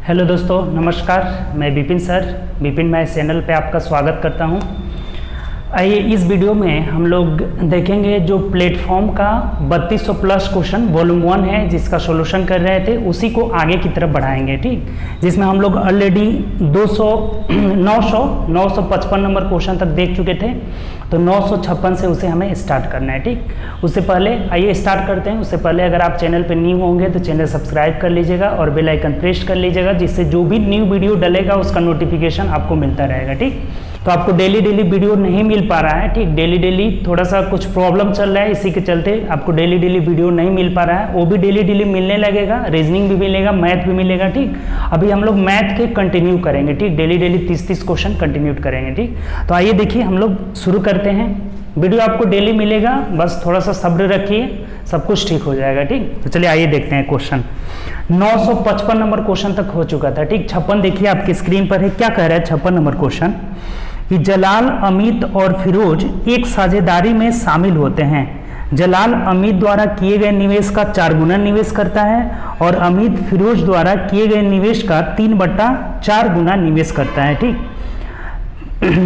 Hello दोस्तों, नमस्कार। मैं Vipin sir, Vipin math channel पे आपका स्वागत करता हूं। आइए इस वीडियो में हम लोग देखेंगे जो प्लेटफॉर्म का 3200 प्लस क्वेश्चन वॉल्यूम 1 है जिसका सॉल्यूशन कर रहे थे, उसी को आगे की तरफ बढ़ाएंगे। ठीक, जिसमें हम लोग ऑलरेडी 955 नंबर क्वेश्चन तक देख चुके थे, तो 956 से उसे हमें स्टार्ट करना है। ठीक, उससे पहले आइए स्टार्ट करते हैं। उससे पहले अगर आप चैनल पर न्यू होंगे तो चैनल सब्सक्राइब कर लीजिएगा और बेल आइकन प्रेस कर लीजिएगा, जिससे जो भी न्यू वीडियो डलेगा उसका नोटिफिकेशन आपको मिलता रहेगा। ठीक, तो आपको डेली वीडियो नहीं मिल पा रहा है। ठीक, डेली थोड़ा सा कुछ प्रॉब्लम चल रहा है, इसी के चलते आपको डेली वीडियो नहीं मिल पा रहा है। वो भी डेली मिलने लगेगा, रीजनिंग भी मिलेगा, मैथ भी मिलेगा। ठीक, अभी हम लोग मैथ के कंटिन्यू करेंगे। ठीक, डेली 30 क्वेश्चन कंटिन्यू करेंगे। ठीक, तो आइए देखिए हम लोग शुरू करते हैं। वीडियो आपको डेली मिलेगा, बस थोड़ा सा सब्र रखिए, सब कुछ ठीक हो जाएगा। ठीक, तो चलिए आइए देखते हैं क्वेश्चन। 955 नंबर क्वेश्चन तक हो चुका था। ठीक, 56 देखिए आपकी स्क्रीन पर है। क्या कह रहा है 56 नंबर क्वेश्चन कि जलाल, अमित और फिरोज एक साझेदारी में शामिल होते हैं। जलाल अमित द्वारा किए गए निवेश का 4 गुना निवेश करता है और अमित फिरोज द्वारा किए गए निवेश का 3/4 गुना निवेश करता है। ठीक,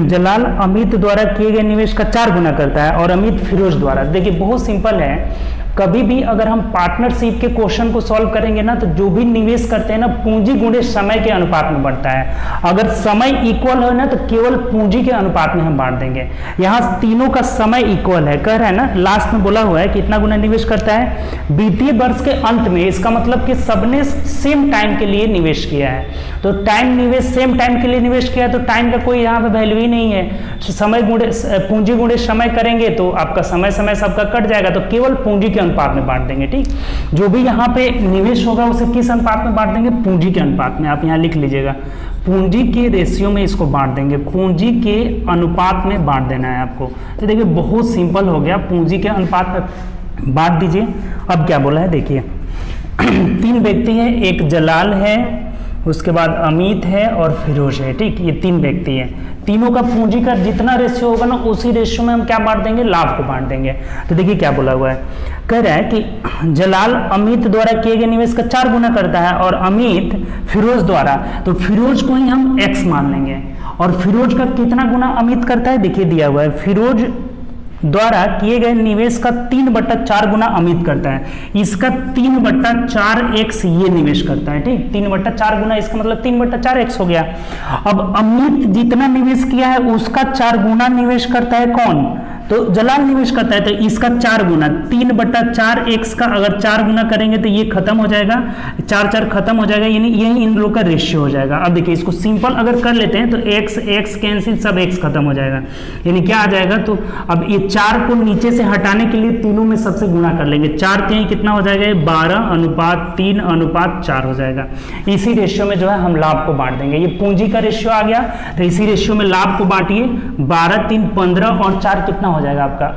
जलाल अमित द्वारा किए गए निवेश का 4 गुना करता है और अमित फिरोज द्वारा। देखिए बहुत सिंपल है, कभी भी अगर हम पार्टनरशिप के क्वेश्चन को सॉल्व करेंगे ना, तो जो भी निवेश करते हैं ना, पूंजी गुणे समय के अनुपात में बढ़ता है। अगर समय इक्वल है ना, तो केवल पूंजी के अनुपात में हम बांट देंगे। यहाँ तीनों का समय इक्वल है, कह रहा है ना, लास्ट में बोला हुआ है कितना गुना निवेश करता है वित्तीय वर्ष के अंत में। इसका मतलब कि सबने सेम टाइम के लिए निवेश किया है, तो टाइम निवेश सेम टाइम के लिए निवेश किया, तो टाइम का कोई यहाँ पे वैल्यू ही नहीं है। समय गुणे पूंजी गुणे समय करेंगे तो आपका समय सबका कट जाएगा, तो केवल पूंजी के अनुपात में बांट देंगे। ठीक, जो भी यहाँ पे निवेश होगा उसे किस अनुपात में बांट देंगे? पूंजी के अनुपात में। आप यहाँ लिख लीजिएगा, पूंजी के रेशियो में इसको बांट देंगे, पूंजी के अनुपात में बांट देना है आपको। तो देखिए बहुत सिंपल हो गया, पूंजी के अनुपात में बांट दीजिए। अब क्या बोला है देखिए, 3 व्यक्ति हैं, एक जलाल है, उसके बाद अमित है और फिरोज है। ठीक, ये 3 व्यक्ति हैं, तीनों का पूंजी का जितना रेशियो होगा ना, उसी रेशियो में हम क्या बांट देंगे? लाभ को बांट देंगे। तो देखिए क्या बोला हुआ है, कह रहा है कि जलाल अमित द्वारा किए गए निवेश का 4 गुना करता है और अमित फिरोज द्वारा, तो फिरोज को ही हम x मान लेंगे। और फिरोज का कितना गुना अमित करता है? देखिए दिया हुआ है, फिरोज द्वारा किए गए निवेश का 3/4 गुना अमित करता है। इसका 3/4x ये निवेश करता है। ठीक, 3/4 गुना, इसका मतलब 3/4x हो गया। अब अमित जितना निवेश किया है उसका 4 गुना निवेश करता है कौन? तो जलाल निवेश करता है, तो इसका 4 गुना 3/4x का अगर 4 गुना करेंगे तो ये खत्म हो जाएगा, 4 खत्म हो जाएगा, यानी यही इन लोग का रेशियो हो जाएगा। अब देखिए इसको सिंपल अगर कर लेते हैं तो x कैंसिल, सब x खत्म हो जाएगा, यानी क्या आ जाएगा? तो अब ये 4 को नीचे से हटाने के लिए तीनों में सबसे गुणा कर लेंगे। 4 के कितना हो जाएगा? 12:3:4 हो जाएगा। इसी रेशियो में जो है हम लाभ को बांट देंगे। ये पूंजी का रेशियो आ गया, तो इसी रेशियो में लाभ को बांटिए। 12, 3, 15 और 4 कितना हो जाएगा आपका?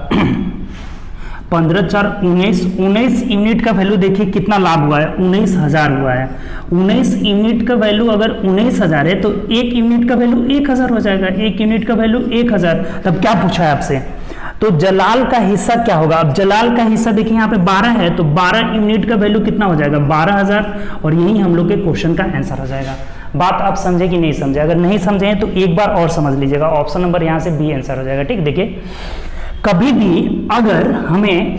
15, 4, 19 यूनिट का वैल्यू देखिए कितना लाभ हुआ है, 19,000 हुआ है। 19 यूनिट का वैल्यू अगर 19,000 है तो 1 यूनिट का वैल्यू 1,000 हो जाएगा। 1 यूनिट का वैल्यू 1,000। तब क्या पूछा है आपसे? तो जलाल का हिस्सा क्या होगा? अब जलाल का हिस्सा देखिए यहाँ पे 12 है, तो 12 यूनिट का वैल्यू कितना हो जाएगा? 12,000। और यही हम लोग के क्वेश्चन का आंसर हो जाएगा। बात आप समझे कि नहीं समझे? अगर नहीं समझे तो एक बार और समझ लीजिएगा, ऑप्शन नंबर यहाँ से बी आंसर हो जाएगा। ठीक, देखिए कभी भी अगर हमें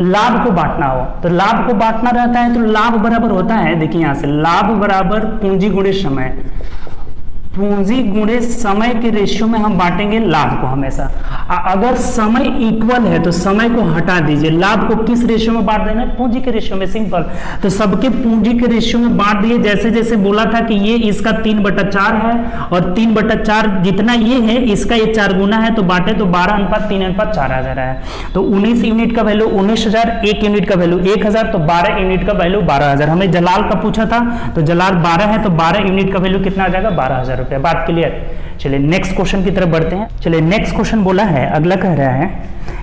लाभ को बांटना हो, तो लाभ को बांटना रहता है तो लाभ बराबर होता है, देखिए यहाँ से लाभ बराबर पूंजी गुणे समय। पूंजी गुणे समय के रेशियो में हम बांटेंगे लाभ को हमेशा। अगर समय इक्वल है तो समय को हटा दीजिए, लाभ को किस रेशियो में बांट देना है? पूंजी के रेशियो में, सिंपल। तो सबके पूंजी के रेशियो में बांट दिए, जैसे जैसे बोला था कि ये इसका 3/4 है और 3/4 जितना ये है इसका ये 4 गुना है, तो बांटे तो 12:3:4 आ जा रहा है। तो 19 यूनिट का वैल्यू 19,000, 1 यूनिट का वैल्यू 1,000, तो 12 यूनिट का वैल्यू 12,000। हमें जलाल का पूछा था, तो जलाल 12 है, तो 12 यूनिट का वैल्यू कितना आ जाएगा? 12,000 रुपये। बात क्लियर? चलिए नेक्स्ट क्वेश्चन की तरफ बढ़ते हैं। चलिए नेक्स्ट क्वेश्चन बोला है, अगला कह रहा है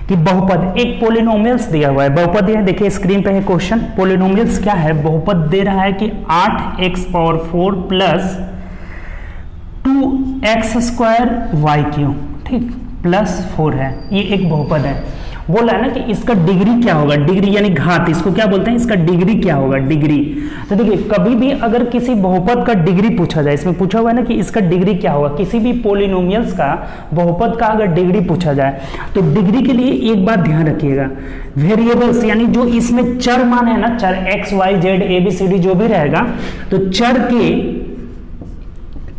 कि बहुपद, एक पोलिनोमियल्स दिया हुआ है, बहुपद है, देखिए स्क्रीन पे है क्वेश्चन। पोलिनोमियल्स क्या है? बहुपद दे रहा है कि 8x⁴ प्लस 2x² y³, ठीक, प्लस 4 है, ये एक बहुपद है। बोला है ना कि इसका डिग्री क्या होगा, डिग्री यानी घात, इसको क्या बोलते हैं, इसका डिग्री क्या होगा, डिग्री। तो देखिए कभी भी अगर किसी बहुपद का डिग्री पूछा जाए, इसमें पूछा हुआ है ना कि इसका डिग्री क्या होगा, किसी भी पॉलिनोमियल्स का बहुपद का अगर डिग्री पूछा जाए तो डिग्री के लिए एक बात ध्यान रखिएगा, वेरिएबल्स यानी जो इसमें चर मान है ना, चर X Y Z A B C D जो भी रहेगा, तो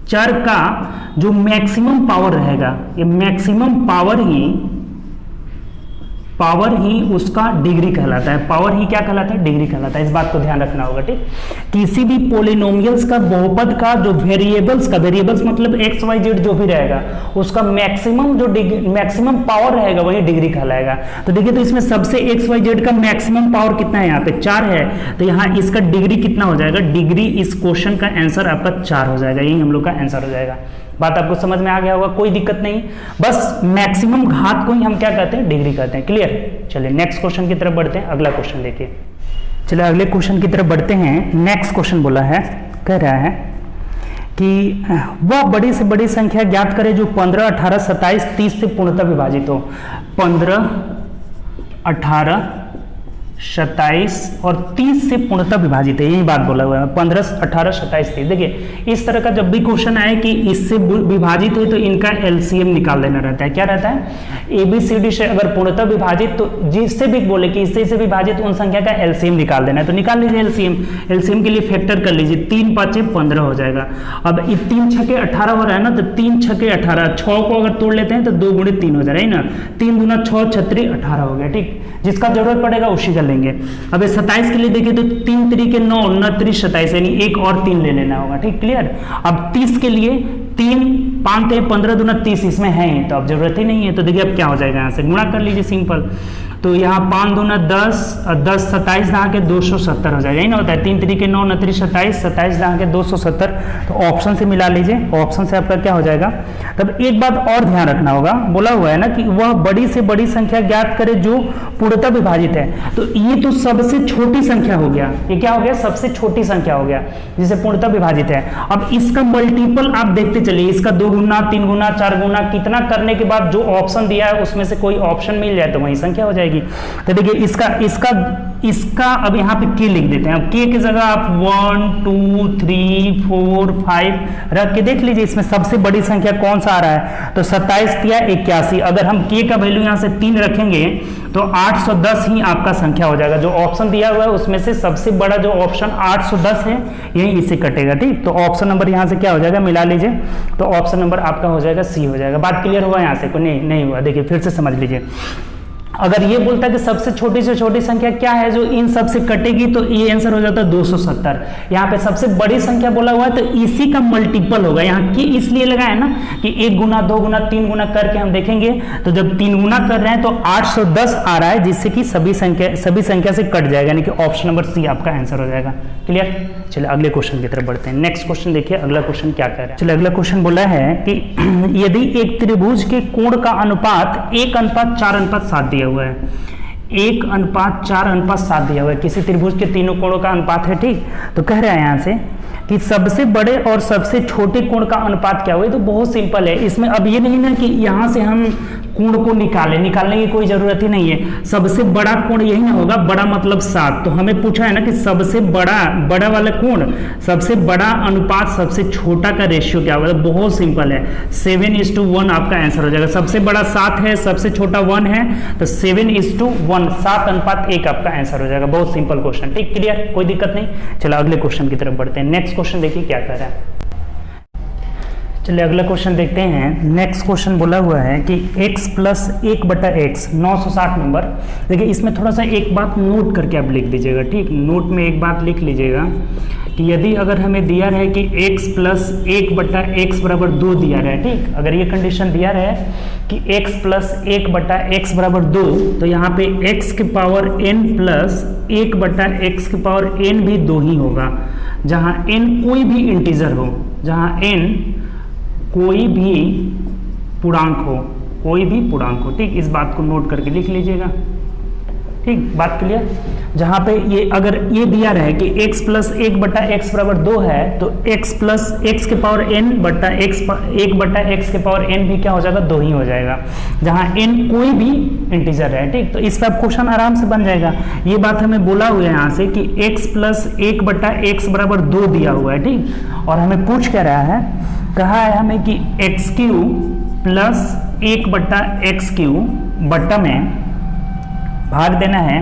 चर का जो मैक्सिमम पावर रहेगा, ये मैक्सिमम पावर ही उसका डिग्री कहलाता है, पावर ही क्या कहलाता है, डिग्री कहलाता है। इस बात को ध्यान रखना होगा, ठीक। किसी भी पॉलिनोमियल्स का बहुपद का जो वेरिएबल्स का, वेरिएबल्स मतलब एक्स वाई जेड जो भी रहेगा, उसका मैक्सिमम जो मैक्सिमम पावर रहेगा वही डिग्री कहलाएगा। तो देखिए तो इसमें सबसे एक्स वाई जेड का मैक्सिमम पावर कितना है, यहाँ पे 4 है, तो यहाँ इसका डिग्री कितना हो जाएगा, डिग्री इस क्वेश्चन का आंसर आपका 4 हो जाएगा, यही हम लोग का आंसर हो जाएगा। बात आपको समझ में आ गया होगा, कोई दिक्कत नहीं, बस मैक्सिमम घात को ही हम क्या कहते हैं, डिग्री कहते हैं। क्लियर। चलिए नेक्स्ट क्वेश्चन की तरफ बढ़ते हैं, अगला क्वेश्चन देखिए। चलिए अगले क्वेश्चन की तरफ बढ़ते हैं। नेक्स्ट क्वेश्चन बोला है, कह रहा है कि वह बड़ी से बड़ी संख्या ज्ञात करे जो 15, 18, 27, 30 से पूर्णतः विभाजित हो। 15, 18, 27 और 30 से पूर्णतः विभाजित है, यही बात बोला हुआ है। 15, 18, 27, 30। देखिए इस तरह का जब भी क्वेश्चन आए कि इससे विभाजित है तो इनका एलसीएम निकाल देना रहता है। क्या रहता है, एबीसीडी से अगर पूर्णतः विभाजित, तो जिससे भी बोले कि इससे विभाजित उन संख्या का एलसीएम निकाल देना है, तो निकाल लीजिए एलसीएम। एलसीएम के लिए फैक्टर कर लीजिए, 3 5 15 हो जाएगा। अब 3 6 18 हो रहा है ना, तो 3 6 18, 6 को अगर तोड़ लेते हैं तो 2 × 3 हो जा रहा है ना, 3 × 6 36 18 हो गया, ठीक। जिसका जरूरत पड़ेगा उसी का लेंगे। अब 27 के लिए देखिए तो 3 3 9 9 3 27, यानी एक और 3 ले लेना होगा, ठीक। क्लियर। अब 30 के लिए 3 5 15 दूना 30, इसमें है ही तो अब जरूरत ही नहीं है, तो देखिए अब क्या हो जाएगा, यहाँ से गुणा कर लीजिए सिंपल। तो यहाँ 5 दूना 10 और 10 27 दहाँ के 270 हो जाएगा, यही ना होता है। 3 3 9 9 3 27, 27 दहाँ के 270, तो ऑप्शन से मिला लीजिए, ऑप्शन से आपका क्या हो जाएगा। तब एक बात और ध्यान रखना होगा, बोला हुआ है ना कि वह बड़ी से बड़ी संख्या ज्ञात करे जो पूर्णतः विभाजित है, तो ये तो सबसे छोटी संख्या हो गया, ये क्या हो गया, सबसे छोटी संख्या हो गया जिसे पूर्णतः विभाजित है। अब इसका मल्टीपल आप देखते चलिए, इसका 2 गुना 3 गुना 4 गुना कितना करने के बाद जो ऑप्शन दिया है उसमें से कोई ऑप्शन मिल जाए तो वही संख्या हो जाएगी। तो देखिए इसका अब यहाँ पे k लिख देते हैं। अब k की जगह आप 1 2 3 4 5 रख के देख लीजिए इसमें सबसे बड़ी संख्या कौन सा आ रहा है, तो 27 या 81। अगर हम k का वैल्यू यहाँ से 3 रखेंगे तो 810 ही आपका संख्या हो जाएगा। जो ऑप्शन दिया हुआ है उसमें से सबसे बड़ा जो ऑप्शन 810 है यही इससे कटेगा, ठीक। तो ऑप्शन नंबर यहाँ से क्या हो जाएगा, मिला लीजिए, तो ऑप्शन नंबर आपका हो जाएगा सी हो जाएगा। बात क्लियर हुआ यहाँ से, कोई नहीं हुआ, देखिए फिर से समझ लीजिए। अगर ये बोलता है कि सबसे छोटी से छोटी संख्या क्या है जो इन सब से कटेगी, तो ये आंसर हो जाता है 270। यहाँ पे सबसे बड़ी संख्या बोला हुआ है तो इसी का मल्टीपल होगा। यहाँ की इसलिए लगा है ना कि 1 गुना 2 गुना 3 गुना करके हम देखेंगे, तो जब 3 गुना कर रहे हैं तो 810 आ रहा है, जिससे कि सभी संख्या से कट जाएगा, यानी कि ऑप्शन नंबर सी आपका आंसर हो जाएगा। क्लियर। चलिए अगले क्वेश्चन की तरफ बढ़ते हैं। नेक्स्ट क्वेश्चन देखिए, अगला क्वेश्चन क्या कह रहा है। चलिए अगला क्वेश्चन बोला है कि यदि एक त्रिभुज के कोण का अनुपात 1:4:7 दिया हुआ है, 1:4:7 दिया हुआ है, किसी त्रिभुज के तीनों कोणों का अनुपात है, ठीक। तो कह रहा है यहाँ से कि सबसे बड़े और सबसे छोटे कोण का अनुपात क्या हुआ। तो बहुत सिंपल है, इसमें अब ये नहीं ना कि यहाँ से हम कोण को निकालने की कोई जरूरत ही नहीं है। सबसे बड़ा कोण यही ना होगा, बड़ा मतलब 7। तो हमें पूछा है ना कि सबसे बड़ा वाला कोण, सबसे बड़ा अनुपात सबसे छोटा का रेशियो क्या होगा। बहुत सिंपल है, 7:1 आपका आंसर हो जाएगा। सबसे बड़ा 7 है, सबसे छोटा 1 है, तो 7:1 7:1 आपका आंसर हो जाएगा। बहुत सिंपल क्वेश्चन, ठीक। क्लियर, कोई दिक्कत नहीं। चलो अगले क्वेश्चन की तरफ बढ़ते हैं। नेक्स्ट क्वेश्चन देखिए क्या कर रहा है। चलिए अगला क्वेश्चन देखते हैं। नेक्स्ट क्वेश्चन बोला हुआ है कि x + 1/x 960 नंबर। देखिए इसमें थोड़ा सा एक बात नोट करके आप लिख दीजिएगा, ठीक। नोट में एक बात लिख लीजिएगा कि यदि अगर हमें दिया रहे कि x + 1/x = 2 दिया रहे, ठीक। अगर ये कंडीशन दिया रहे कि x + 1/x = 2, तो यहाँ पे x की पावर n + 1/x की पावर n भी 2 ही होगा, जहाँ n कोई भी इंटीजर हो, जहाँ n कोई भी पूर्णांक हो, ठीक। इस बात को नोट करके लिख लीजिएगा, ठीक, बात क्लियर। जहाँ पे ये अगर ये दिया रहे कि x प्लस 1 बटा x बराबर 2 है तो x प्लस x के पावर n बटा x 1 बटा x के पावर n भी क्या हो जाएगा, 2 ही हो जाएगा, जहाँ n कोई भी इंटीजर है। ठीक, तो इस पर क्वेश्चन आराम से बन जाएगा। ये बात हमें बोला हुआ है यहाँ से कि x प्लस 1 बटा x बराबर 2 दिया हुआ है। ठीक, और हमें पूछ क्या रहा है, कहा है हमें कि एक्स क्यू प्लस 1 बटा एक्स क्यू बटा में भाग देना है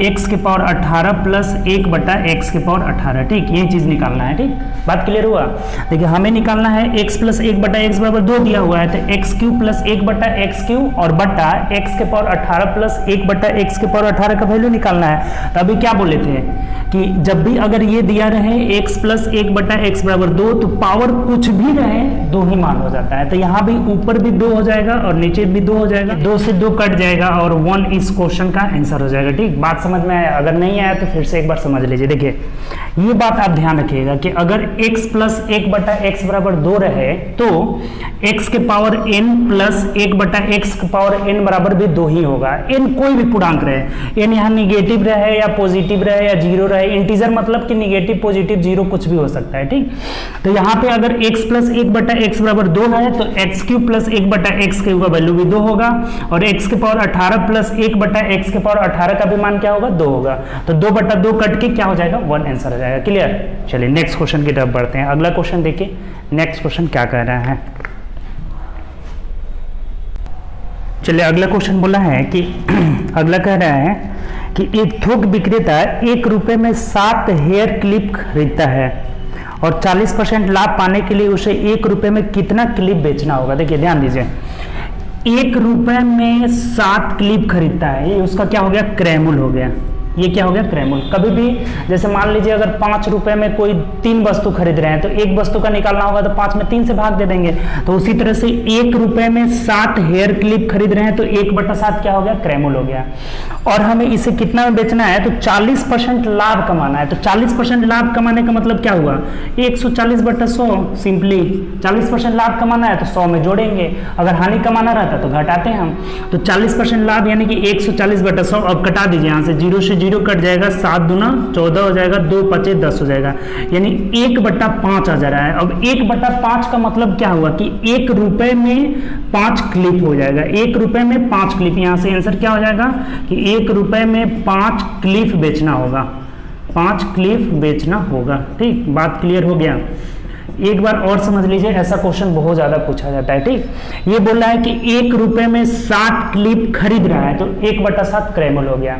x के पावर 18 प्लस 1 बटा x के पावर 18। ठीक, ये चीज निकालना है। ठीक, बात क्लियर हुआ। देखिए हमें निकालना है x प्लस 1 बटा x बराबर 2 दिया हुआ है, तो एक्स क्यू प्लस 1 बटा एक्स क्यू और बटा x के पावर 18 प्लस 1 बटा x के पावर 18 का वैल्यू निकालना है। तो अभी क्या बोले थे कि जब भी अगर ये दिया रहे x प्लस 1 बटा x बराबर 2 तो पावर कुछ भी रहे 2 ही मान हो जाता है। तो यहाँ भी ऊपर भी 2 हो जाएगा और नीचे भी 2 हो जाएगा, 2 से 2 कट जाएगा और 1 इस क्वेश्चन का आंसर हो जाएगा। ठीक, बात समझ में आया? अगर नहीं आया तो फिर से एक बार समझ लीजिए। देखिए ये बात आप ध्यान रखिएगा कि अगर x प्लस 1 बटा x बराबर 2 रहे तो x के पावर n प्लस 1 बटा x के पावर n बराबर भी 2 ही होगा। n कोई भी पूर्णांक रहे, n यहाँ निगेटिव रहे या पॉजिटिव रहे या जीरो रहे, इंटीजर मतलब कि निगेटिव पॉजिटिव जीरो कुछ भी हो सकता है। ठीक, तो यहाँ पे अगर x प्लस 1 बटा x बराबर 2 है तो एक्स क्यू प्लस 1 बटा एक्स क्यू का वैल्यू भी 2 होगा और x के पावर 18 प्लस 1 बटा x के पावर 18 का भी मान क्या होगा, 2 होगा। तो 2 बटा 2 कट के क्या हो जाएगा, 1 आंसर हो जाएगा। क्लियर? चलिए नेक्स्ट क्वेश्चन की तरफ बढ़ते हैं। अगला क्वेश्चन देखिए, नेक्स्ट क्वेश्चन क्या कह रहा है। चलिए अगला क्वेश्चन बोला है कि अगला कह रहा है कि एक थोक विक्रेता 1 रुपए में 7 हेयर क्लिप खरीदता है और 40% लाभ पाने के लिए उसे 1 रुपए में कितना क्लिप बेचना होगा। देखिए ध्यान दीजिए, 1 रुपए में 7 क्लिप खरीदता है, ये उसका क्या हो गया, क्रैमुल हो गया। ये क्या हो गया, क्रैमुल। कभी भी जैसे मान लीजिए अगर 5 रुपए में कोई 3 वस्तु खरीद रहे हैं तो एक वस्तु का निकालना होगा तो 5 में 3 से भाग दे देंगे। तो उसी तरह से 1 रुपए में 7 हेयर क्लिप खरीद रहे हैं तो 1 बटा 7 क्या हो गया, क्रैमुल हो गया। और हमें इसे कितना में बेचना है तो 40% लाभ कमाना है। तो 40% लाभ कमाने का मतलब क्या हुआ, 140 बटा 100। सिंपली 40% लाभ कमाना है तो 100 में जोड़ेंगे, अगर हानि कमाना रहता तो घटाते हैं हम। तो 40% लाभ यानी कि 140 बटा 100। अब कटा दीजिए यहाँ से, 0 से 0 कट जाएगा, 7 दूना 14 हो जाएगा, 2 पचे 10 हो जाएगा, यानी 1 बटा 5 आ जा रहा है। अब 1 बटा 5 का मतलब क्या हुआ कि 1 रुपए में 5 क्लिप हो जाएगा। 1 रुपए में 5 क्लिप, यहाँ से आंसर क्या हो जाएगा कि 1 रुपए में 5 क्लिप बेचना होगा, 5 क्लिप बेचना होगा। ठीक, बात क्लियर हो गया। एक बार और समझ लीजिए, ऐसा क्वेश्चन बहुत ज्यादा पूछा जाता है। ठीक, ये बोल रहा है कि 1 रुपए में 7 क्लिप खरीद रहा है तो 1 बटा 7 क्रैमुल हो गया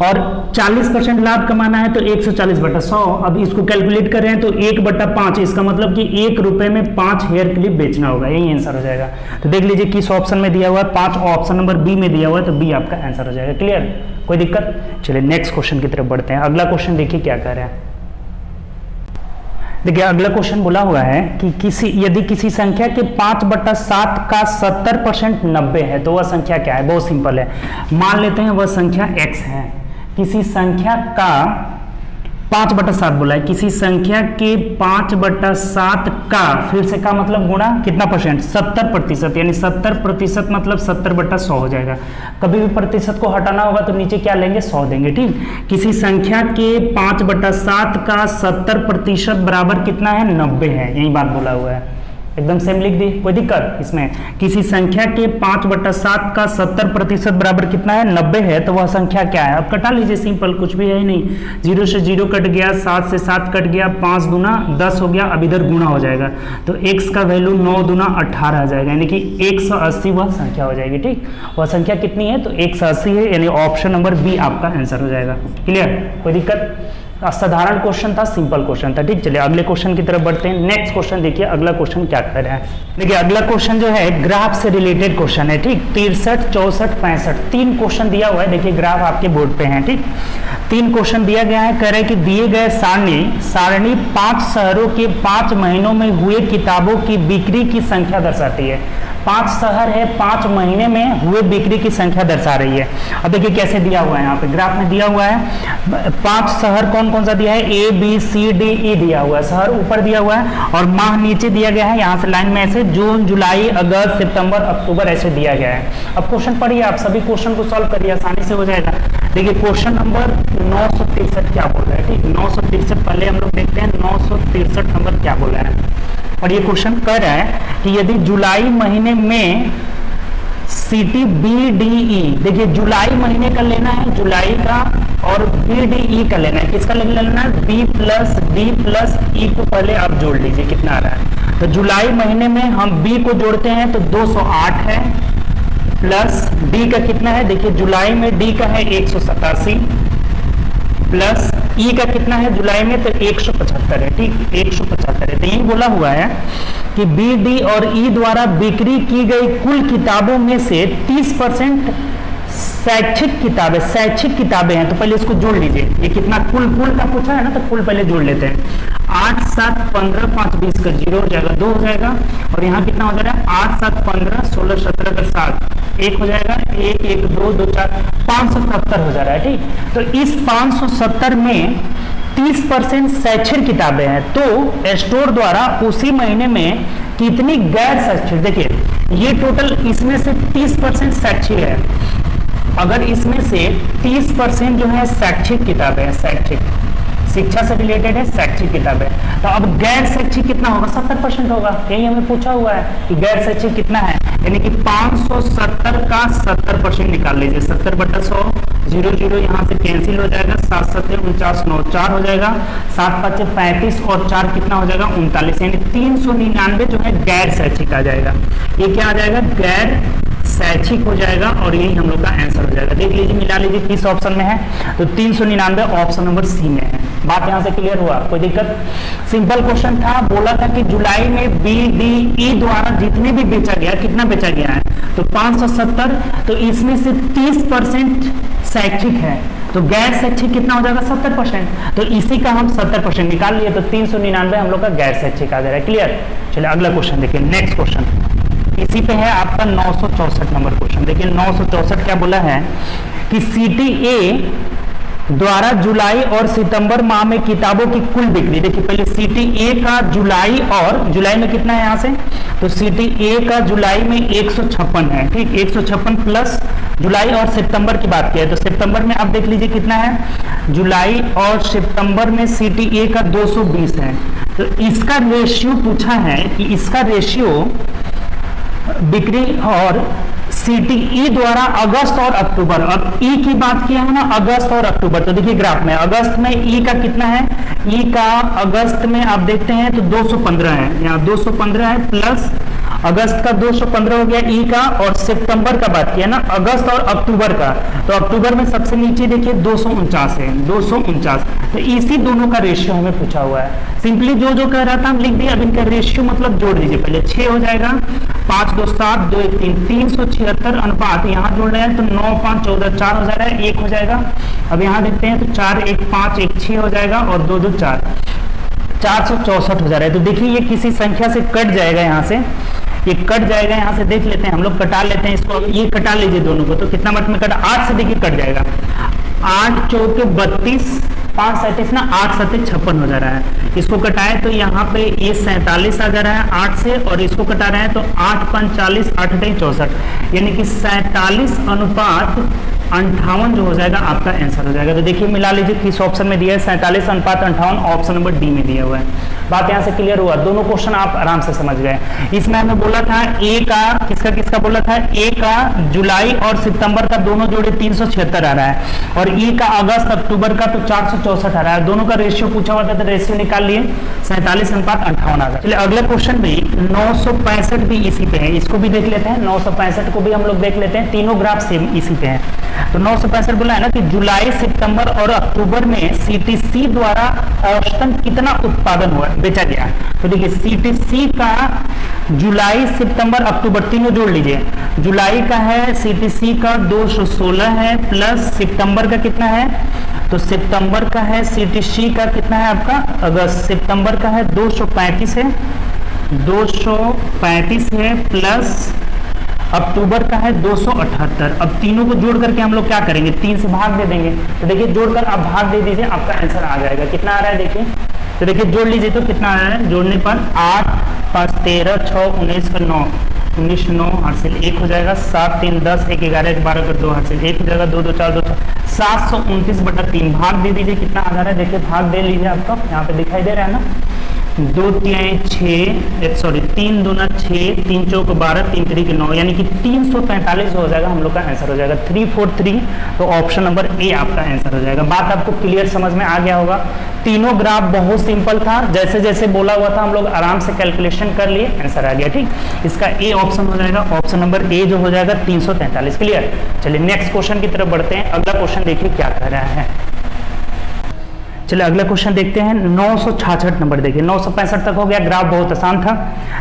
और 40% लाभ कमाना है तो 140 बटा 100। अब इसको कैलकुलेट कर रहे हैं तो 1 बटा 5, इसका मतलब कि 1 रुपए में 5 हेयर क्लिप बेचना होगा, यही आंसर हो जाएगा। तो देख लीजिए किस ऑप्शन में दिया हुआ है, 5 ऑप्शन नंबर बी में दिया हुआ है, तो बी आपका आंसर हो जाएगा। क्लियर, कोई दिक्कत? चलिए नेक्स्ट क्वेश्चन की तरफ बढ़ते हैं। अगला क्वेश्चन देखिए क्या कह रहा है। देखिए अगला क्वेश्चन बोला हुआ है कि यदि किसी संख्या के 5 बटा 7 का 70% 90 है तो वह संख्या क्या है। बहुत सिंपल है, मान लेते हैं वह संख्या x है। किसी संख्या का 5 बटा 7 बोला है, किसी संख्या के 5 बटा 7 का, फिर से का मतलब गुणा कितना परसेंट, 70%, यानी 70% मतलब 70 बटा 100 हो जाएगा। कभी भी प्रतिशत को हटाना होगा तो नीचे क्या लेंगे, 100 देंगे। ठीक, किसी संख्या के 5 बटा 7 का 70% बराबर कितना है, 90 है, यही बात बोला हुआ है। एकदम सेम लिख दी, कोई दिक्कत इसमें। किसी संख्या के 5 बटा 7 का 70% बराबर कितना है, 90 है, तो वह संख्या क्या है। अब कटा लीजिए, सिंपल, कुछ भी है ही नहीं। 0 से 0 कट गया, 7 से 7 कट गया, 5 दूना 10 हो गया। अब इधर गुणा हो जाएगा तो x का वैल्यू 9 दूना 18 आ जाएगा, यानी कि 180 वह संख्या हो जाएगी। ठीक, वह संख्या कितनी है तो 180 है, यानी ऑप्शन नंबर बी आपका आंसर हो जाएगा। क्लियर, कोई दिक्कत? साधारण क्वेश्चन था, सिंपल क्वेश्चन था। ठीक, चलिए अगले क्वेश्चन की तरफ बढ़ते हैं। नेक्स्ट क्वेश्चन देखिए, अगला क्वेश्चन क्या कर रहा है। देखिए अगला क्वेश्चन जो है ग्राफ से रिलेटेड क्वेश्चन है। ठीक, 63, 64, 65 3 क्वेश्चन दिया हुआ है। देखिए ग्राफ आपके बोर्ड पे हैं। ठीक, 3 क्वेश्चन दिया गया है। कह रहे कि दिए गए सारणी 5 शहरों के 5 महीनों में हुए किताबों की बिक्री की संख्या दर्शाती है। 5 शहर है, 5 महीने में हुए बिक्री की संख्या दर्शा रही है। अब देखिए कैसे दिया हुआ है, यहाँ पे ग्राफ में दिया हुआ है 5 शहर कौन कौन सा दिया है, A B C D E दिया हुआ है, शहर ऊपर दिया हुआ है और माह नीचे दिया गया है। यहाँ से लाइन में ऐसे जून, जुलाई, अगस्त, सितंबर, अक्टूबर ऐसे दिया गया है। अब क्वेश्चन पढ़िए, आप सभी क्वेश्चन को सॉल्व करिए, आसानी से हो जाएगा। देखिए क्वेश्चन नंबर 963 क्या बोल रहा है, ठीक 963 पहले हम लोग देखते हैं 963 नंबर क्या बोल रहा है। और ये क्वेश्चन कह रहा है कि यदि जुलाई महीने में सिटी BDE, देखिए जुलाई महीने का लेना है जुलाई का, और BDE का लेना है, किसका लेना है B plus D plus E को पहले आप जोड़ लीजिए कितना आ रहा है। तो जुलाई महीने में हम B को जोड़ते हैं तो 208 है, प्लस D का कितना है, देखिए जुलाई में D का है 187, प्लस E का कितना है जुलाई में तो 175 है, ठीक 175 है। तो यही बोला हुआ है कि BD और E द्वारा बिक्री की गई कुल किताबों में से 30% शैक्षिक किताबें हैं। तो पहले इसको जोड़ लीजिए, ये कितना कुल का पूछा है ना, तो कुल पहले जोड़ लेते हैं। 8 7 15 5 20 का 0 हो जाएगा, 2 हो जाएगा, और यहाँ कितना हो जाएगा 8 7 15 16 17 का 7 1 हो जाएगा, 1 1 2 2 4 570 हो जा रहा है, ठीक। तो इस 570 में 30% शैक्षिक किताबें हैं, तो स्टोर द्वारा उसी महीने में कितनी गैर शैक्षिक, देखिए ये टोटल इसमें से 30% शैक्षिक है, अगर इसमें से 30% जो है शैक्षिक किताबें हैं, शैक्षिक शिक्षा से रिलेटेड है शैक्षिक किताबें, तो अब गैर शैक्षिक कितना होगा 70% होगा। यही हमें पूछा हुआ है कि गैर शैक्षिक कितना है, यानी कि 570 का 70% निकाल लीजिए, 70/100 0 0 यहाँ से कैंसिल हो जाएगा, 7 7 49 9 4 हो जाएगा, 7 5 35 और 4 कितना हो जाएगा 39, यानी 399 जो है गैर शैक्षिक आ जाएगा। ये क्या आ जाएगा गैर शैक्षिक हो जाएगा, और यही हम लोग का आंसर हो जाएगा। देख लीजिए मिला लीजिए किस ऑप्शन में है, तो 399 ऑप्शन नंबर सी में है। बात यहां से क्लियर हुआ, कोई दिक्कत? सिंपल क्वेश्चन था, बोला था कि जुलाई में BDE द्वारा जितने भी बेचा गया, कितना बेचा गया है तो 570, तो इसमें से 30% शैक्षिक है, तो गैर शैक्षिक कितना हो जाएगा 70%, तो इसी का हम 70% निकाल लिए, तो 399 हम लोग का गैर शैक्षिक आ जाएगा। क्लियर? चलिए अगला क्वेश्चन देखिए, नेक्स्ट क्वेश्चन इसी पे है आपका 964 नंबर क्वेश्चन। देखिए 964 क्या बोला है कि CTA द्वारा जुलाई और सितंबर माह में किताबों की कुल बिक्री, देखिए पहले CTA का जुलाई, और जुलाई में कितना है यहाँ से, तो CTA का जुलाई में 156 है, ठीक 156 प्लस जुलाई और सितंबर की बात की है, तो सितंबर में आप देख लीजिए कितना है, जुलाई और सितंबर में CTA का 220 है। तो इसका रेशियो पूछा है कि इसका रेशियो बिक्री और CTE द्वारा अगस्त और अक्टूबर, अब E की बात किया है ना अगस्त और अक्टूबर, तो देखिए ग्राफ में अगस्त में E का कितना है, E का अगस्त में आप देखते हैं तो 215 है, यहाँ 215 है, प्लस अगस्त का 215 हो गया E का, और सितंबर का बात किया ना अगस्त और अक्टूबर का, तो अक्टूबर में सबसे नीचे देखिए 249 है, 249, तो इसी दोनों का रेशियो हमें पूछा हुआ है। सिंपली जो कह रहा था हम लिख दिए, अब इनका रेशियो मतलब जोड़ दीजिए, पहले 6 हो जाएगा, 5 2 7 2 1 3 376 अनुपात, यहाँ जोड़ रहे हैं तो 9 5 14 4 हो जा रहा है, 1 हो जाएगा। अब यहाँ देखते हैं तो 4 1 5 1 6 हो जाएगा, और 2 2 4 464 हो जा रहा है। तो देखिए ये किसी संख्या से कट जाएगा, यहाँ से ये कट जाएगा, यहाँ से देख लेते हैं हम लोग, कटा लेते हैं इसको, ये कटा लीजिए दोनों को, तो कितना मत में कटा 8 से देखिए कट जाएगा, 8 चौके 32 5 37 ना 8 7 56 हो जा रहा है। इसको कटाए तो यहाँ पे ये 47 आ जा रहा है 8 से, और इसको कटा रहे हैं तो 8 5 40 8 8 64, यानी कि 47 अनुपात 58 जो हो जाएगा आपका आंसर हो जाएगा। तो देखिए मिला लीजिए किस ऑप्शन में दिया है, 47 अनुपात 58 ऑप्शन नंबर डी में दिया हुआ है। बात यहाँ से क्लियर हुआ, दोनों क्वेश्चन आप आराम से समझ गए। इसमें हमें बोला था ए का किसका बोला था, ए का जुलाई और सितंबर का दोनों जोड़े 376 आ रहा है, और ई का अगस्त अक्टूबर का तो 464 आ रहा है, दोनों का रेशियो पूछा हुआ था, तो रेशियो निकाल लिए 47 अनुपात 58 आ गया। चलिए अगला क्वेश्चन भी 965 भी इसी पे है, इसको भी देख लेते हैं, 965 को भी हम लोग देख लेते हैं, तीनों ग्राफ सेम इसी पे है। तो 965 बोला है ना कि जुलाई सितंबर और अक्टूबर में CTC द्वारा औसतन कितना उत्पादन हुआ बेचा गया, तो देखिए CTC का जुलाई सितंबर अक्टूबर तीनों जोड़ लीजिए, जुलाई का है CTC का 216 है, प्लस सितंबर का कितना है, तो सितंबर का है CTC का कितना है आपका, अगस्त सितंबर का है 235 है, 235 है, प्लस अक्टूबर का है 278। अब तीनों को जोड़ करके हम लोग क्या करेंगे, 3 से भाग दे देंगे, तो देखिए जोड़कर आप भाग दे दीजिए, आपका आंसर आ जाएगा। कितना आ रहा है देखिए, तो देखिए जोड़ लीजिए तो कितना आ रहा है, जोड़ने पर 8 5 13 6 19 9 19 9 हासिल 1 हो जाएगा, 7 3 10 1 11 1 12 कर 2 हासिल 1 हो जाएगा, 2 2 4 2 4 729/3 भाग दे दीजिए, कितना आ जा रहा है देखिए, भाग दे लीजिए, आपका यहाँ पे दिखाई दे रहा है ना, 2 3 6 सॉरी 3 2 6 3 4 12 3 3 9, यानी कि 343 हो जाएगा, हम लोग का आंसर हो जाएगा 343। तो ऑप्शन नंबर ए आपका आंसर हो जाएगा। बात आपको क्लियर समझ में आ गया होगा। तीनों ग्राफ बहुत सिंपल था, जैसे जैसे बोला हुआ था हम लोग आराम से कैलकुलेशन कर लिए, आंसर आ गया। ठीक, इसका ए ऑप्शन हो जाएगा, ऑप्शन नंबर ए जो हो जाएगा 343। क्लियर। चलिए नेक्स्ट क्वेश्चन की तरफ बढ़ते हैं। अगला क्वेश्चन देखिए क्या कह रहा है। चलिए अगला क्वेश्चन देखते हैं। 966 नंबर देखिए, 965 तक हो गया, ग्राफ बहुत आसान था।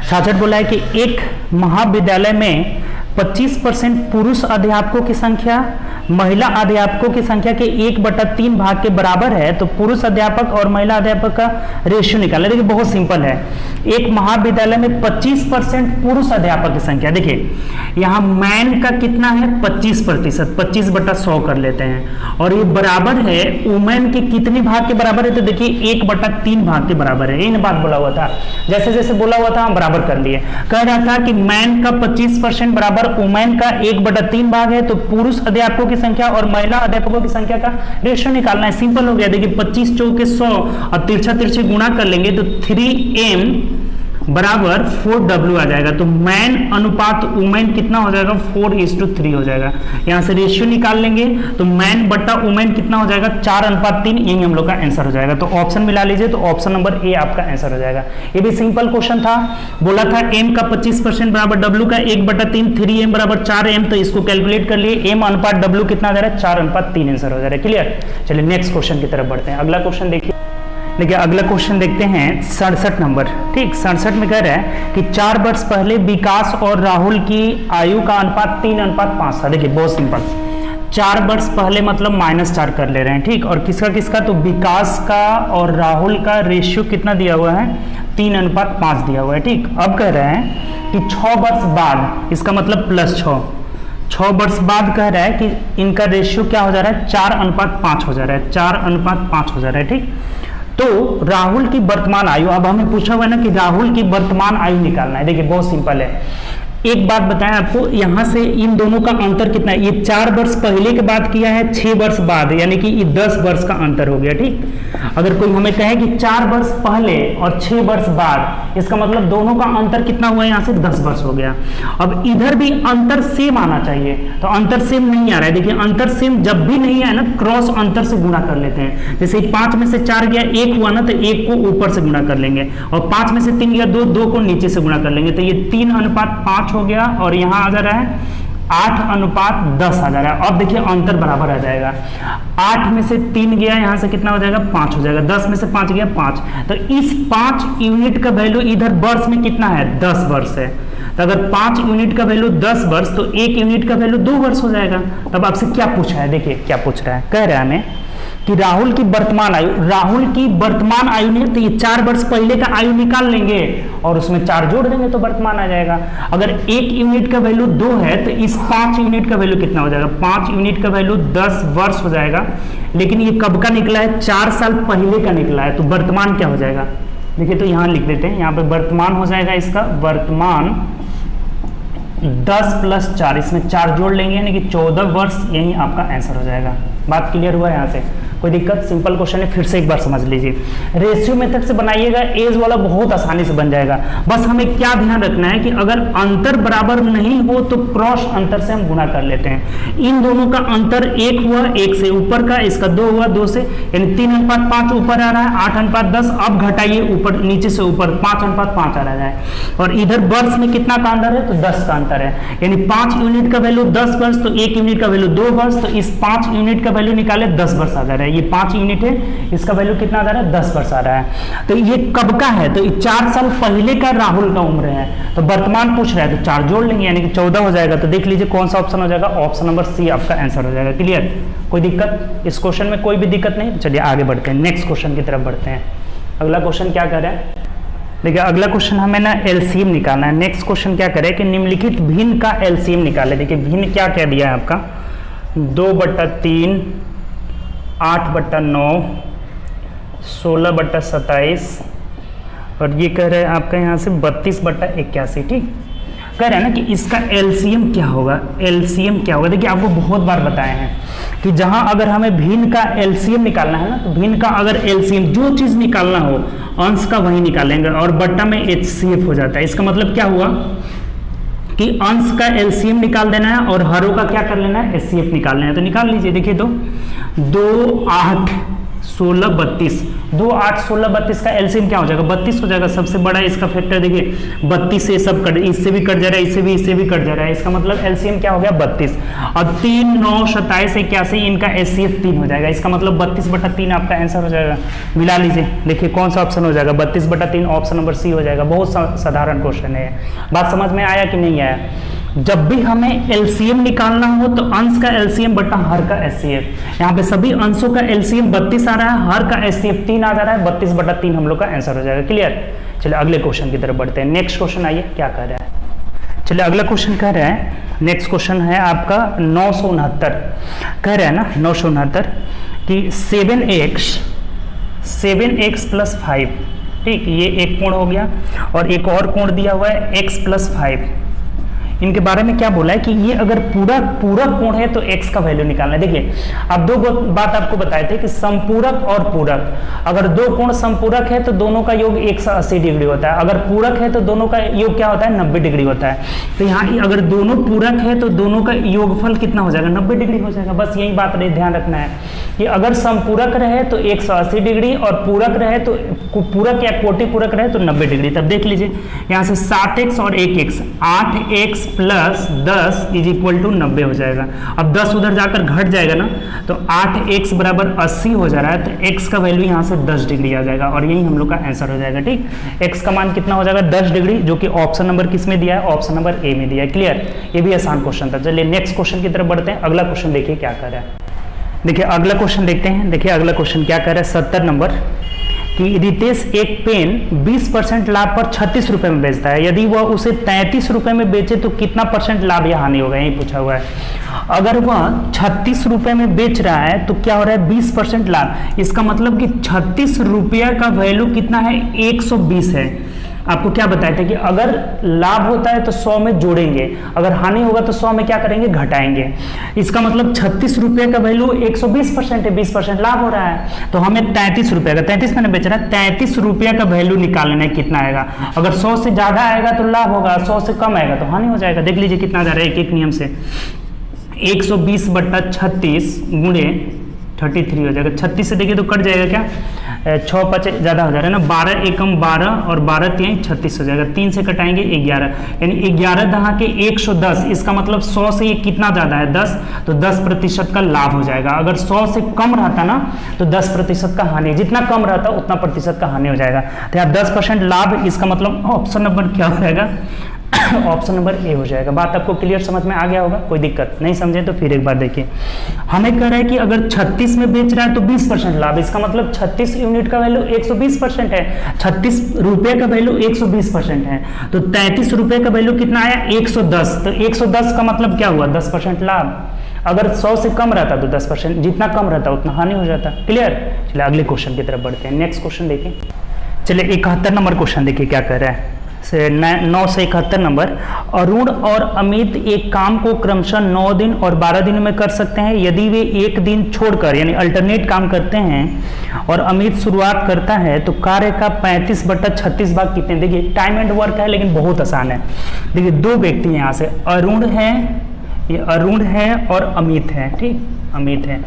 66 बोला है कि एक महाविद्यालय में 25% पुरुष अध्यापकों की संख्या महिला अध्यापकों की संख्या के 1/3 भाग के बराबर है, तो पुरुष अध्यापक और महिला अध्यापक का रेशियो निकालें। देखिए बहुत सिंपल है, एक महाविद्यालय में 25% पुरुष अध्यापक की संख्या, देखिए यहाँ मैन का कितना है 25%, 25/100 कर लेते हैं, और ये बराबर है वुमेन के कितने भाग के बराबर है, तो देखिए 1/3 भाग के बराबर है। इन बात बोला हुआ था, जैसे जैसे बोला हुआ था हम बराबर कर लिए। कह रहा था कि मैन का 25% बराबर वुमेन का 1/3 भाग है, तो पुरुष अध्यापकों की संख्या और महिला अध्यापकों की संख्या का रेशियो निकालना है। सिंपल हो गया, देखिए 25 चौके 100 और तिरछा तिरछे गुणा कर लेंगे तो 3m बराबर 4w आ जाएगा, तो मैन अनुपात वुमेन कितना हो जाएगा 4:3 हो जाएगा। यहाँ से रेशियो निकाल लेंगे तो मैन बट्टा वुमेन कितना हो जाएगा 4:3, यही हम लोग का आंसर हो जाएगा। तो ऑप्शन मिला लीजिए, तो ऑप्शन नंबर ए आपका आंसर हो जाएगा। ये भी सिंपल क्वेश्चन था, बोला था m का 25% बराबर w का 1/3, 3m बराबर 4m, तो इसको कैलकुलेट कर लिए, m अनुपात w कितना जा रहा है 4:3 आंसर हो जा रहा है। क्लियर। चलिए नेक्स्ट क्वेश्चन की तरफ बढ़ते हैं। अगला क्वेश्चन देखिए, अगला क्वेश्चन देखते हैं 67 नंबर। ठीक, 67 में कह रहा है कि 4 वर्ष पहले विकास और राहुल की आयु का अनुपात 3:5 था। देखिए बहुत सिंपल, 4 वर्ष पहले मतलब -4 कर ले रहे हैं। ठीक, और किसका किसका, तो विकास का और राहुल का रेशियो कितना दिया हुआ है 3:5 दिया हुआ है। ठीक, अब कह रहे हैं कि 6 वर्ष बाद, इसका मतलब +6, 6 वर्ष बाद कह रहा है कि इनका रेशियो क्या हो जा रहा है 4:5 हो जा रहा है, 4:5 हो जा रहा है। ठीक, तो राहुल की वर्तमान आयु, अब हमें पूछा हुआ है ना कि राहुल की वर्तमान आयु निकालना है। देखिए बहुत सिंपल है, एक बात बताएं आपको, यहां से इन दोनों का अंतर कितना है, ये 4 वर्ष पहले के बाद किया है, 6 वर्ष बाद, यानी कि ये 10 वर्ष का अंतर हो गया। ठीक, अगर कोई हमें कहे कि 4 वर्ष पहले और 6 वर्ष बाद, इसका मतलब दोनों का अंतर कितना हुआ है, यहाँ से 10 वर्ष हो गया। अब इधर भी अंतर सेम आना चाहिए, तो अंतर सेम नहीं आ रहा है। देखिए अंतर सेम जब भी नहीं आए ना, क्रॉस अंतर से गुणा कर लेते हैं। जैसे 5 में से 4 गया, 1 हुआ ना, तो 1 को ऊपर से गुणा कर लेंगे, और 5 में से 3 गया, 2 को नीचे से गुणा कर लेंगे, तो ये 3:5 हो गया, और यहाँ आ जा रहा है 8:10 आ जा रहा है। अब देखिए अंतर बराबर आ जाएगा, 8 में से 3 गया, यहाँ से कितना हो जाएगा 5 हो जाएगा, 10 में से 5 गया 5, तो इस 5 यूनिट का वैल्यू इधर वर्ष में कितना है 10 वर्ष है। तो अगर 5 यूनिट का वैल्यू 10 वर्ष, तो 1 यूनिट का वैल्यू 2 वर्ष हो जाएगा। तब आपसे क्या पूछा है, देखिए क्या पूछ रहा है, कह रहा है हमें कि राहुल की वर्तमान आयु, राहुल की वर्तमान आयु नहीं, तो ये 4 वर्ष पहले का आयु निकाल लेंगे और उसमें 4 जोड़ देंगे तो वर्तमान आ जाएगा। अगर 1 यूनिट का वैल्यू 2 है, तो इस 5 यूनिट का वैल्यू कितना हो जाएगा, 5 यूनिट का वैल्यू 10 वर्ष हो जाएगा। लेकिन ये कब का निकला है, 4 साल पहले का निकला है, तो वर्तमान क्या हो जाएगा, देखिए तो यहाँ लिख देते हैं, यहाँ पे वर्तमान हो जाएगा इसका, वर्तमान 10 + 4, इसमें 4 जोड़ लेंगे, यानी कि 14 वर्ष, यही आपका आंसर हो जाएगा। बात क्लियर हुआ है यहाँ से, कोई दिक्कत, सिंपल क्वेश्चन है, फिर से एक बार समझ लीजिए। रेशियो मेथड से बनाइएगा, एज वाला बहुत आसानी से बन जाएगा। बस हमें क्या ध्यान रखना है कि अगर अंतर बराबर नहीं हो तो क्रॉस अंतर से हम गुणा कर लेते हैं। इन दोनों का अंतर 1 हुआ, 1 से ऊपर का, इसका 2 हुआ, 2 से, यानी 3:5 ऊपर आ रहा है, 8:10, अब घटाइए ऊपर, नीचे से ऊपर 5:5 आ रहा है, और इधर वर्ष में कितना का अंतर है, तो 10 का अंतर है, यानी 5 यूनिट का वैल्यू 10 वर्ष, तो 1 यूनिट का वैल्यू 2 वर्ष, तो इस 5 यूनिट का वैल्यू निकाले 10 वर्ष आ जा रहा है। ये 5 यूनिट है, इसका वैल्यू कितना आ जा रहा है 10 वर्ष आ रहा है। तो ये कब का है, तो 4 साल पहले का राहुल का उम्र है, तो वर्तमान पूछ रहा है, तो 4 जोड़ लेंगे, यानी कि 14 हो जाएगा। तो देख लीजिए कौन सा ऑप्शन हो जाएगा, ऑप्शन नंबर सी आपका आंसर हो जाएगा। क्लियर, कोई दिक्कत इस क्वेश्चन में, कोई भी दिक्कत नहीं। चलिए आगे बढ़ते हैं, नेक्स्ट क्वेश्चन की तरफ बढ़ते हैं। अगला क्वेश्चन क्या कर रहा है, देखिए अगला क्वेश्चन हमें ना एलसीएम निकालना है। नेक्स्ट क्वेश्चन क्या करे कि निम्नलिखित भिन्न का एलसीएम निकाले। देखिए भिन्न क्या क्या दिया है आपका, 2/3, 8/9, 16/27, और ये कह रहे हैं आपका यहाँ से 32/81। ठीक, कह रहे हैं ना कि इसका एलसीएम क्या होगा, एलसीएम क्या होगा। देखिए आपको बहुत बार बताए हैं कि जहां अगर हमें भिन्न का एलसीएम निकालना है ना, तो भिन्न का अगर एलसीएम जो चीज निकालना हो अंश का वही निकालेंगे और बट्टा में HCF हो जाता है। इसका मतलब क्या हुआ कि अंश का एलसीएम निकाल देना है और हरों का क्या कर लेना है, HCF निकाल लेना है। तो निकाल लीजिए। देखिए तो 2 8 16 32, 2 8 16 32 का एलसीएम क्या हो जाएगा, 32 हो जाएगा। सबसे बड़ा इसका फैक्टर देखिए 32 से सब कट, इससे भी कट जा रहा है, इससे भी कट जा रहा है। इसका मतलब एलसीएम क्या हो गया 32 और 3 9 27 81 इनका HCF 3 हो जाएगा। इसका मतलब 32/3 आपका आंसर हो जाएगा। मिला लीजिए, देखिए कौन सा ऑप्शन हो जाएगा, 32/3 ऑप्शन नंबर सी हो जाएगा। बहुत साधारण क्वेश्चन है। बात समझ में आया कि नहीं आया। जब भी हमें एलसीएम निकालना हो तो अंश का एलसीएम बटा हर का HCF। यहाँ पे सभी अंशों का एलसीएम 32 आ रहा है, हर का HCF 3 आ जा रहा है, 32/3 हम लोग का आंसर हो जाएगा। क्लियर। चलिए अगले क्वेश्चन की तरफ बढ़ते हैं। नेक्स्ट क्वेश्चन आइए क्या कह रहा है। चलिए अगला क्वेश्चन कह रहा है, नेक्स्ट क्वेश्चन है आपका 969। कह रहा है ना 969 कि 7x + 5, ठीक, ये एक कोण हो गया और एक और कोण दिया हुआ है x + 5। इनके बारे में क्या बोला है कि ये अगर पूरा कोण है तो x का वैल्यू निकालना है। देखिए अब दो बात आपको बताए थे कि संपूरक और पूरक। अगर दो कोण संपूरक है तो दोनों का योग 180 डिग्री होता है, अगर पूरक है तो दोनों का योग क्या होता है 90 डिग्री होता है। तो यहाँ अगर दोनों पूरक है तो दोनों का योगफल कितना हो जाएगा 90 डिग्री हो जाएगा। बस यही बात ध्यान रखना है कि अगर संपूरक रहे तो 180 डिग्री और पूरक रहे तो पूरक या कोटि पूरक रहे तो 90 डिग्री। तब देख लीजिए यहाँ से 7x और 1x, 8x + 10 = 90 हो जाएगा। अब 10 उधर जाकर घट जाएगा ना तो 8x = 80 हो जा रहा है, तो x का वैल्यू यहाँ से 10 डिग्री आ जाएगा और यही हम लोग का आंसर हो जाएगा। ठीक, x का मान कितना हो जाएगा 10 डिग्री, जो कि ऑप्शन नंबर किस में दिया है, ऑप्शन नंबर ए में दिया है। क्लियर। ये भी आसान क्वेश्चन था। चलिए नेक्स्ट क्वेश्चन की तरफ बढ़ते हैं। अगला क्वेश्चन देखिए क्या कर रहा है। देखिए अगला क्वेश्चन देखते हैं। देखिए अगला क्वेश्चन क्या कर रहा है 70 नंबर कि रितेश एक पेन 20% लाभ पर 36 रुपए में बेचता है, यदि वह उसे 33 रुपए में बेचे तो कितना % लाभ या हानि होगा, यही पूछा हुआ है। अगर वह 36 रुपए में बेच रहा है तो क्या हो रहा है 20% लाभ। इसका मतलब कि 36 रुपया का वैल्यू कितना है 120 है। आपको क्या बताए थे कि अगर लाभ होता है तो 100 में जोड़ेंगे, अगर हानि होगा तो 100 में क्या करेंगे घटाएंगे। इसका मतलब 36 रुपये का वैल्यू 120% है, 20% लाभ हो रहा है। तो हमें 33 रुपये का, 33 मैंने बेच रहा है, 33 रुपये का वैल्यू निकालना है कितना आएगा। अगर 100 से ज्यादा आएगा तो लाभ होगा, 100 से कम आएगा तो हानि हो जाएगा। देख लीजिए कितना जा रहा है एक एक नियम से। 120/36 गुणे 33 हो जाएगा। 36 से देखिए तो कट जाएगा क्या, 6 5 ज़्यादा हो जा रहा है ना, 12 एकम 12 और 12 3 36 हो जाएगा। 3 से कटाएंगे 11, यानी 11 दहा के 110। इसका मतलब 100 से ये कितना ज़्यादा है 10, तो 10% का लाभ हो जाएगा। अगर 100 से कम रहता ना तो 10% का हानि, जितना कम रहता उतना प्रतिशत का हानि हो जाएगा। तो यहाँ 10% लाभ, इसका मतलब ऑप्शन नंबर क्या हो जाएगा ऑप्शन नंबर ए हो जाएगा। बात आपको क्लियर समझ में आ गया होगा, कोई दिक्कत नहीं समझे तो फिर एक बार देखिए। हमें कह रहा है कि अगर 36 में बेच रहा है तो 20% लाभ, इसका मतलब 36 यूनिट का वैल्यू 120% है, 36 रुपये का वैल्यू 120% है। तो 33 रुपये का वैल्यू कितना आया 110, तो 110 का मतलब क्या हुआ 10% लाभ। अगर 100 से कम रहता तो 10%, जितना कम रहता उतना हानि हो जाता। क्लियर। चलिए अगले क्वेश्चन की तरफ बढ़ते हैं। नेक्स्ट क्वेश्चन देखिए। चलिए 71 नंबर क्वेश्चन देखिए क्या कर रहा है। 9 से 71 नंबर, अरुण और अमित एक काम को क्रमशः 9 दिन और 12 दिन में कर सकते हैं। यदि वे एक दिन छोड़कर यानी अल्टरनेट काम करते हैं और अमित शुरुआत करता है तो कार्य का 35/36 भाग कितने। देखिए टाइम एंड वर्क है लेकिन बहुत आसान है। देखिए दो व्यक्ति हैं यहाँ से, अरुण है, ये अरुण है और अमित है, ठीक, अमित है।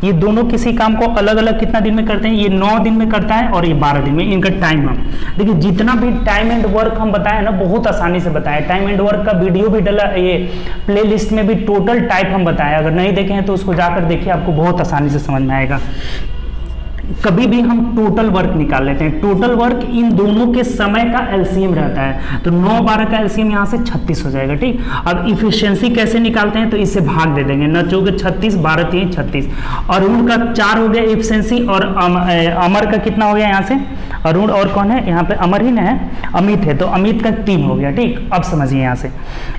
ये दोनों किसी काम को अलग अलग कितना दिन में करते हैं, ये 9 दिन में करता है और ये 12 दिन में। इनका टाइम हम देखिए, जितना भी टाइम एंड वर्क हम बताए ना बहुत आसानी से बताए। टाइम एंड वर्क का वीडियो भी डला, ये प्लेलिस्ट में भी टोटल टाइप हम बताए, अगर नहीं देखे हैं तो उसको जाकर देखिए, आपको बहुत आसानी से समझ में आएगा। कभी भी हम टोटल वर्क निकाल लेते हैं। टोटल वर्क इन दोनों के समय का एलसीएम रहता है, तो 9 12 का एलसीएम यहाँ से 36 हो जाएगा, ठीक। अब इफिशिएंसी कैसे निकालते हैं, तो इससे भाग दे देंगे, न चौके 36 12 3 36। अरुण का 4 हो गया इफिशिएंसी और अमर का कितना हो गया यहाँ से, अरुण और कौन है यहाँ पे, अमर ही ना है, अमित है, तो अमित का 3 हो गया, ठीक। अब समझिए यहाँ से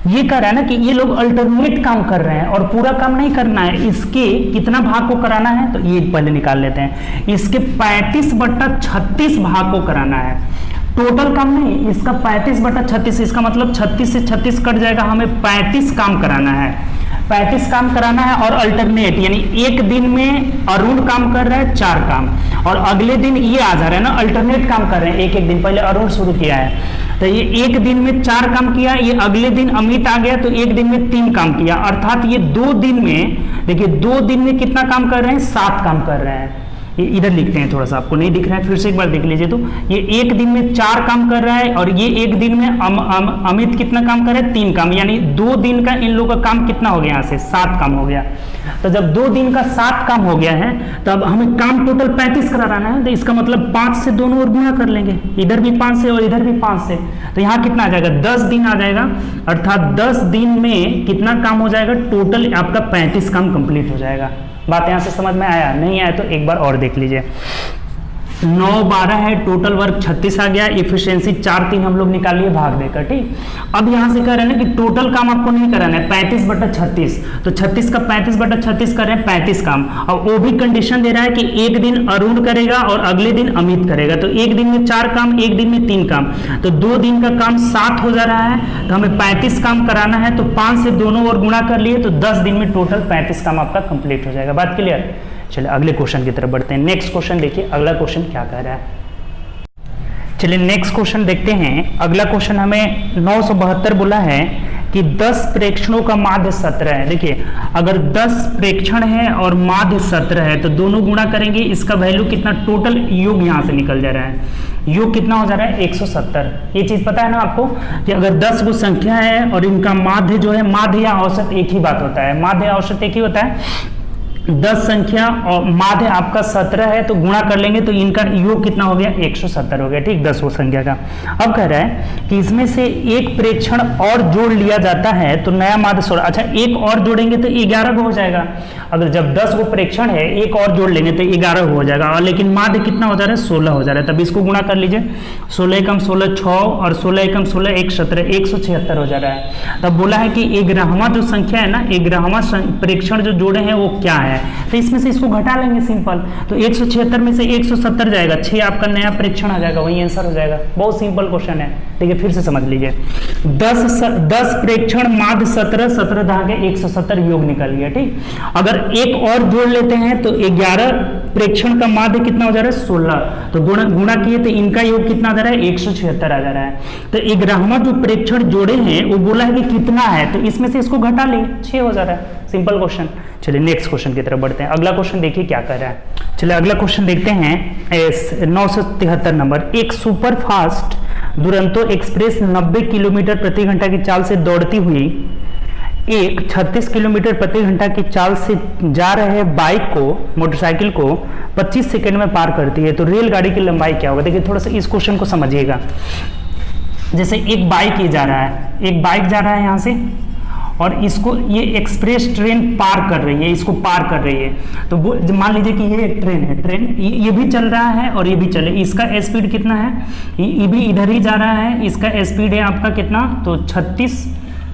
ये कह रहा है ना कि ये लोग अल्टरनेट काम कर रहे हैं और पूरा काम नहीं करना है, इसके कितना भाग को कराना है, तो ये पहले निकाल लेते हैं। इसके 35/36 भाग को कराना है। टोटल काम नहीं, इसका 35/36, इसका मतलब 36 से 36 कट जाएगा, हमें 35 काम कराना है, 35 काम कराना है। और अल्टरनेट यानी एक दिन में अरुण काम कर रहा है 4 काम, और अगले दिन ये आ जा रहा है ना, अल्टरनेट काम कर रहे हैं एक दिन। पहले अरुण शुरू किया है तो ये एक दिन में 4 काम किया, ये अगले दिन अमित आ गया तो एक दिन में 3 काम किया, अर्थात ये 2 दिन में, देखिए 2 दिन में कितना काम कर रहे हैं, 7 काम कर रहे हैं। ये इधर लिखते हैं, थोड़ा सा आपको नहीं दिख रहा है, फिर से एक बार देख लीजिए। तो ये एक दिन में 4 काम कर रहा है, और ये एक दिन में अमित कितना काम कर रहा है, 3 काम, यानी 2 दिन का इन लोगों का काम कितना हो गया, यहाँ से 7 काम हो गया। तो जब 2 दिन का 7 काम हो गया है, तब हमें काम टोटल 35 कराना है, तो इसका मतलब 5 से दोनों ओर गुणा कर लेंगे, इधर भी 5 से और इधर भी 5 से, तो यहाँ कितना आ जाएगा, 10 दिन आ जाएगा, अर्थात 10 दिन में कितना काम हो जाएगा, टोटल आपका 35 काम कंप्लीट हो जाएगा। बात यहाँ से समझ में आया? नहीं आया तो एक बार और देख लीजिए। 9/12 है, टोटल वर्क 36 आ गया, इफिशिएंसी 4/3 हम लोग निकालिए भाग देकर, ठीक। अब यहाँ से कह रहे हैं ना कि टोटल काम आपको नहीं कराना है, 35/36, तो 36 का 35/36 कर रहे हैं 35 काम। और वो भी कंडीशन दे रहा है कि एक दिन अरुण करेगा और अगले दिन अमित करेगा, तो एक दिन में 4 काम, एक दिन में 3 काम, तो 2 दिन का काम 7 हो जा रहा है, तो हमें 35 काम कराना है, तो 5 से दोनों ओर गुणा कर लिए, तो 10 दिन में टोटल 35 काम आपका कंप्लीट हो जाएगा। बात क्लियर? चलिए अगले क्वेश्चन की तरफ बढ़ते हैं। नेक्स्ट क्वेश्चन देखिए, अगला क्वेश्चन क्या कह रहा है। चलिए नेक्स्ट क्वेश्चन देखते हैं। अगला क्वेश्चन हमें 972 बोला है कि 10 प्रेक्षणों का माध्य 17 है। देखिए अगर 10 प्रेक्षण है और माध्य 17 है तो दोनों गुणा करेंगे, इसका वैल्यू कितना, टोटल योग यहाँ से निकल जा रहा है, योग कितना हो जा रहा है 170। ये चीज पता है ना आपको कि अगर 10 वो संख्या है और इनका माध्य जो है, माध्य या औसत एक ही बात होता है, माध्य या औसत एक ही होता है। 10 संख्या और माध्य आपका 17 है तो गुणा कर लेंगे तो इनका योग कितना हो गया, 170 हो गया, ठीक, 10 वो संख्या का। अब कह रहा है कि इसमें से एक प्रेक्षण और जोड़ लिया जाता है तो नया माध्य 16। अच्छा, एक और जोड़ेंगे तो 11 को हो जाएगा। अगर जब 10 वो प्रेक्षण है, एक और जोड़ लेंगे तो 11 हो जाएगा, और लेकिन माध्य कितना हो जा रहा है, 16 हो जा रहा है। तब इसको गुणा कर लीजिए, 16 कम 16 6 और 16 कम 16 1 17, 176 हो जा रहा है। तब बोला है कि 11वां जो संख्या है ना, 11वां प्रेक्षण जो जोड़े हैं वो क्या है, तो इसमें से इसको घटा लेंगे सिंपल, तो 176 में से 170 जाएगा, 6 आपका नया प्रेक्षण आ जाएगा, वही आंसर हो जाएगा। बहुत सिंपल क्वेश्चन है, ठीक है, फिर से समझ लीजिए। 10 प्रेक्षण माध्य 17, 17 धागे 170 योग निकल गया, ठीक। अगर एक और जोड़ लेते हैं तो 11 प्रेक्षण का माध्य कितना हो जा रहा है, 16, तो गुणा किए तो इनका योग कितना आ जा रहा है, 176 आ जा रहा है। तो 11वां जो प्रेक्षण जोड़े हैं वो बोला है कि कितना है, तो इसमें से इसको घटा लेंगे, 6 हो जा रहा है, सिंपल क्वेश्चन। चलिए नेक्स्ट क्वेश्चन की तरफ बढ़ते हैं। अगला क्वेश्चन देखिए क्या कर रहा है। चलिए अगला क्वेश्चन देखते हैं 973 नंबर। एक super fast Duronto express 90 kilometre प्रति घंटा की चाल से दौड़ती हुई एक 36 किलोमीटर प्रति घंटा की चाल से जा रहे बाइक को, मोटरसाइकिल को 25 सेकंड में पार करती है, तो रेलगाड़ी की लंबाई क्या होगा। देखिए थोड़ा सा इस क्वेश्चन को समझिएगा। जैसे एक बाइक ये जा रहा है, एक बाइक जा रहा है यहाँ से, और इसको ये एक्सप्रेस ट्रेन पार कर रही है, इसको पार कर रही है, तो मान लीजिए कि ये एक ट्रेन है, ट्रेन ये भी चल रहा है और ये भी चले, इसका स्पीड कितना है, ये भी इधर ही जा रहा है, इसका स्पीड है आपका कितना, तो 36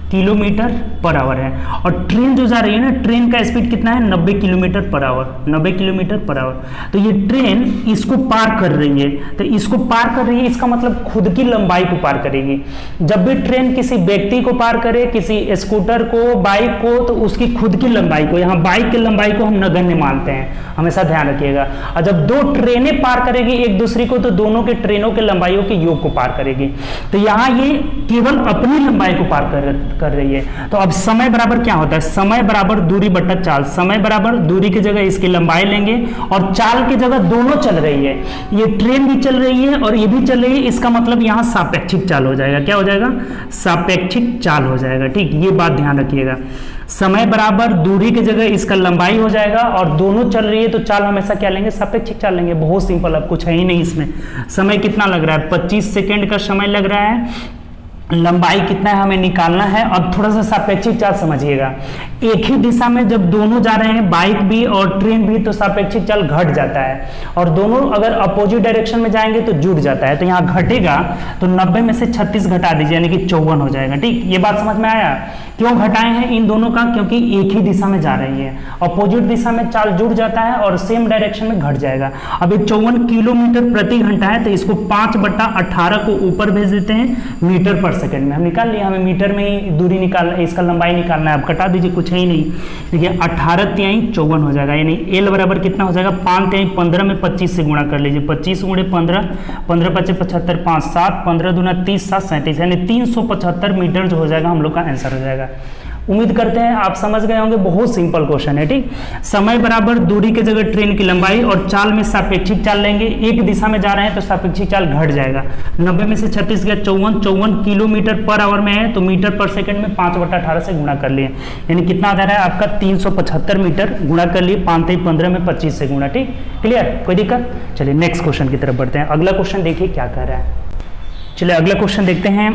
किलोमीटर पर आवर है, और ट्रेन जो जा रही है ना, ट्रेन का स्पीड कितना है, 90 kilometre per hour, 90 kilometre per hour. तो ये ट्रेन इसको पार कर रही है, तो इसको पार कर रही है, इसका मतलब खुद की लंबाई को पार करेगी। जब भी ट्रेन किसी व्यक्ति को पार करे, किसी स्कूटर को, बाइक को, तो उसकी खुद की लंबाई को, यहाँ बाइक की लंबाई को हम नगण्य मानते हैं, हमेशा ध्यान रखिएगा। और जब 2 ट्रेनें पार करेगी एक दूसरे को, तो दोनों के ट्रेनों के लंबाइयों के योग को पार करेगी। तो यहाँ ये केवल अपनी लंबाई को पार कर रही है। तो अब समय बराबर क्या होता है, समय बराबर दूरी बटा चाल। समय बराबर दूरी की जगह इसकी लंबाई लेंगे और चाल की जगह दोनों चल रही है, ये ट्रेन भी चल रही है और ये भी चल रही है, इसका मतलब यहाँ सापेक्षिक चाल हो जाएगा। क्या हो जाएगा, सापेक्षिक चाल हो जाएगा, ठीक, ये बात ध्यान रखिएगा। समय बराबर दूरी की जगह इसका लंबाई हो जाएगा, और दोनों चल रही है तो चाल हमेशा क्या लेंगे, सापेक्षिक चाल लेंगे। बहुत सिंपल, अब कुछ है ही नहीं इसमें। समय कितना लग रहा है, 25 सेकेंड का समय लग रहा है, लंबाई कितना है हमें निकालना है। अब थोड़ा सा सापेक्षिक चाल समझिएगा, एक ही दिशा में जब दोनों जा रहे हैं, बाइक भी और ट्रेन भी, तो सापेक्षिक चाल घट जाता है, और दोनों अगर अपोजिट डायरेक्शन में जाएंगे तो जुड़ जाता है। तो यहाँ घटेगा तो 90 में से 36 घटा दीजिए, यानी कि 54 हो जाएगा। ठीक, ये बात समझ में आया? क्यों घटाए हैं इन दोनों का? क्योंकि एक ही दिशा में जा रही है, अपोजिट दिशा में चाल जुड़ जाता है और सेम डायरेक्शन में घट जाएगा। अब ये 54 किलोमीटर प्रति घंटा है, तो इसको 5/18 को ऊपर भेज देते हैं मीटर पर सेकंड में। हम निकाल लिया, हमें मीटर में ही दूरी निकालना, इसका लंबाई निकालना है। अब कटा दीजिए, कुछ है ही नहीं। देखिए 18×53 हो जाएगा, यानी एल बराबर कितना हो जाएगा? 5×15 में 25 से गुणा कर लीजिए, 25 × 15, 15×5 = 75, 5 7, 15×2 = 30, 7 37, यानी 375 मीटर जो हो जाएगा हम लोग का आंसर हो जाएगा। उम्मीद करते हैं आप समझ गए होंगे, बहुत सिंपल क्वेश्चन है। ठीक, समय बराबर दूरी की जगह ट्रेन की लंबाई, और चाल में सापेक्षिक चाल लेंगे। एक दिशा में जा रहे हैं तो सापेक्षिक चाल घट जाएगा। 90 में से 36 गया 54 किलोमीटर पर आवर में है, तो मीटर पर सेकंड में 5/18 से गुणा कर लिए, यानी कितना आ जा रहा है आपका? 375 मीटर। गुणा कर लिए 5×15 में 25 से गुणा। ठीक, क्लियर? कोई दिक्कत? चलिए नेक्स्ट क्वेश्चन की तरफ बढ़ते हैं। अगला क्वेश्चन देखिए क्या कह रहा है। चलिए अगला क्वेश्चन देखते हैं,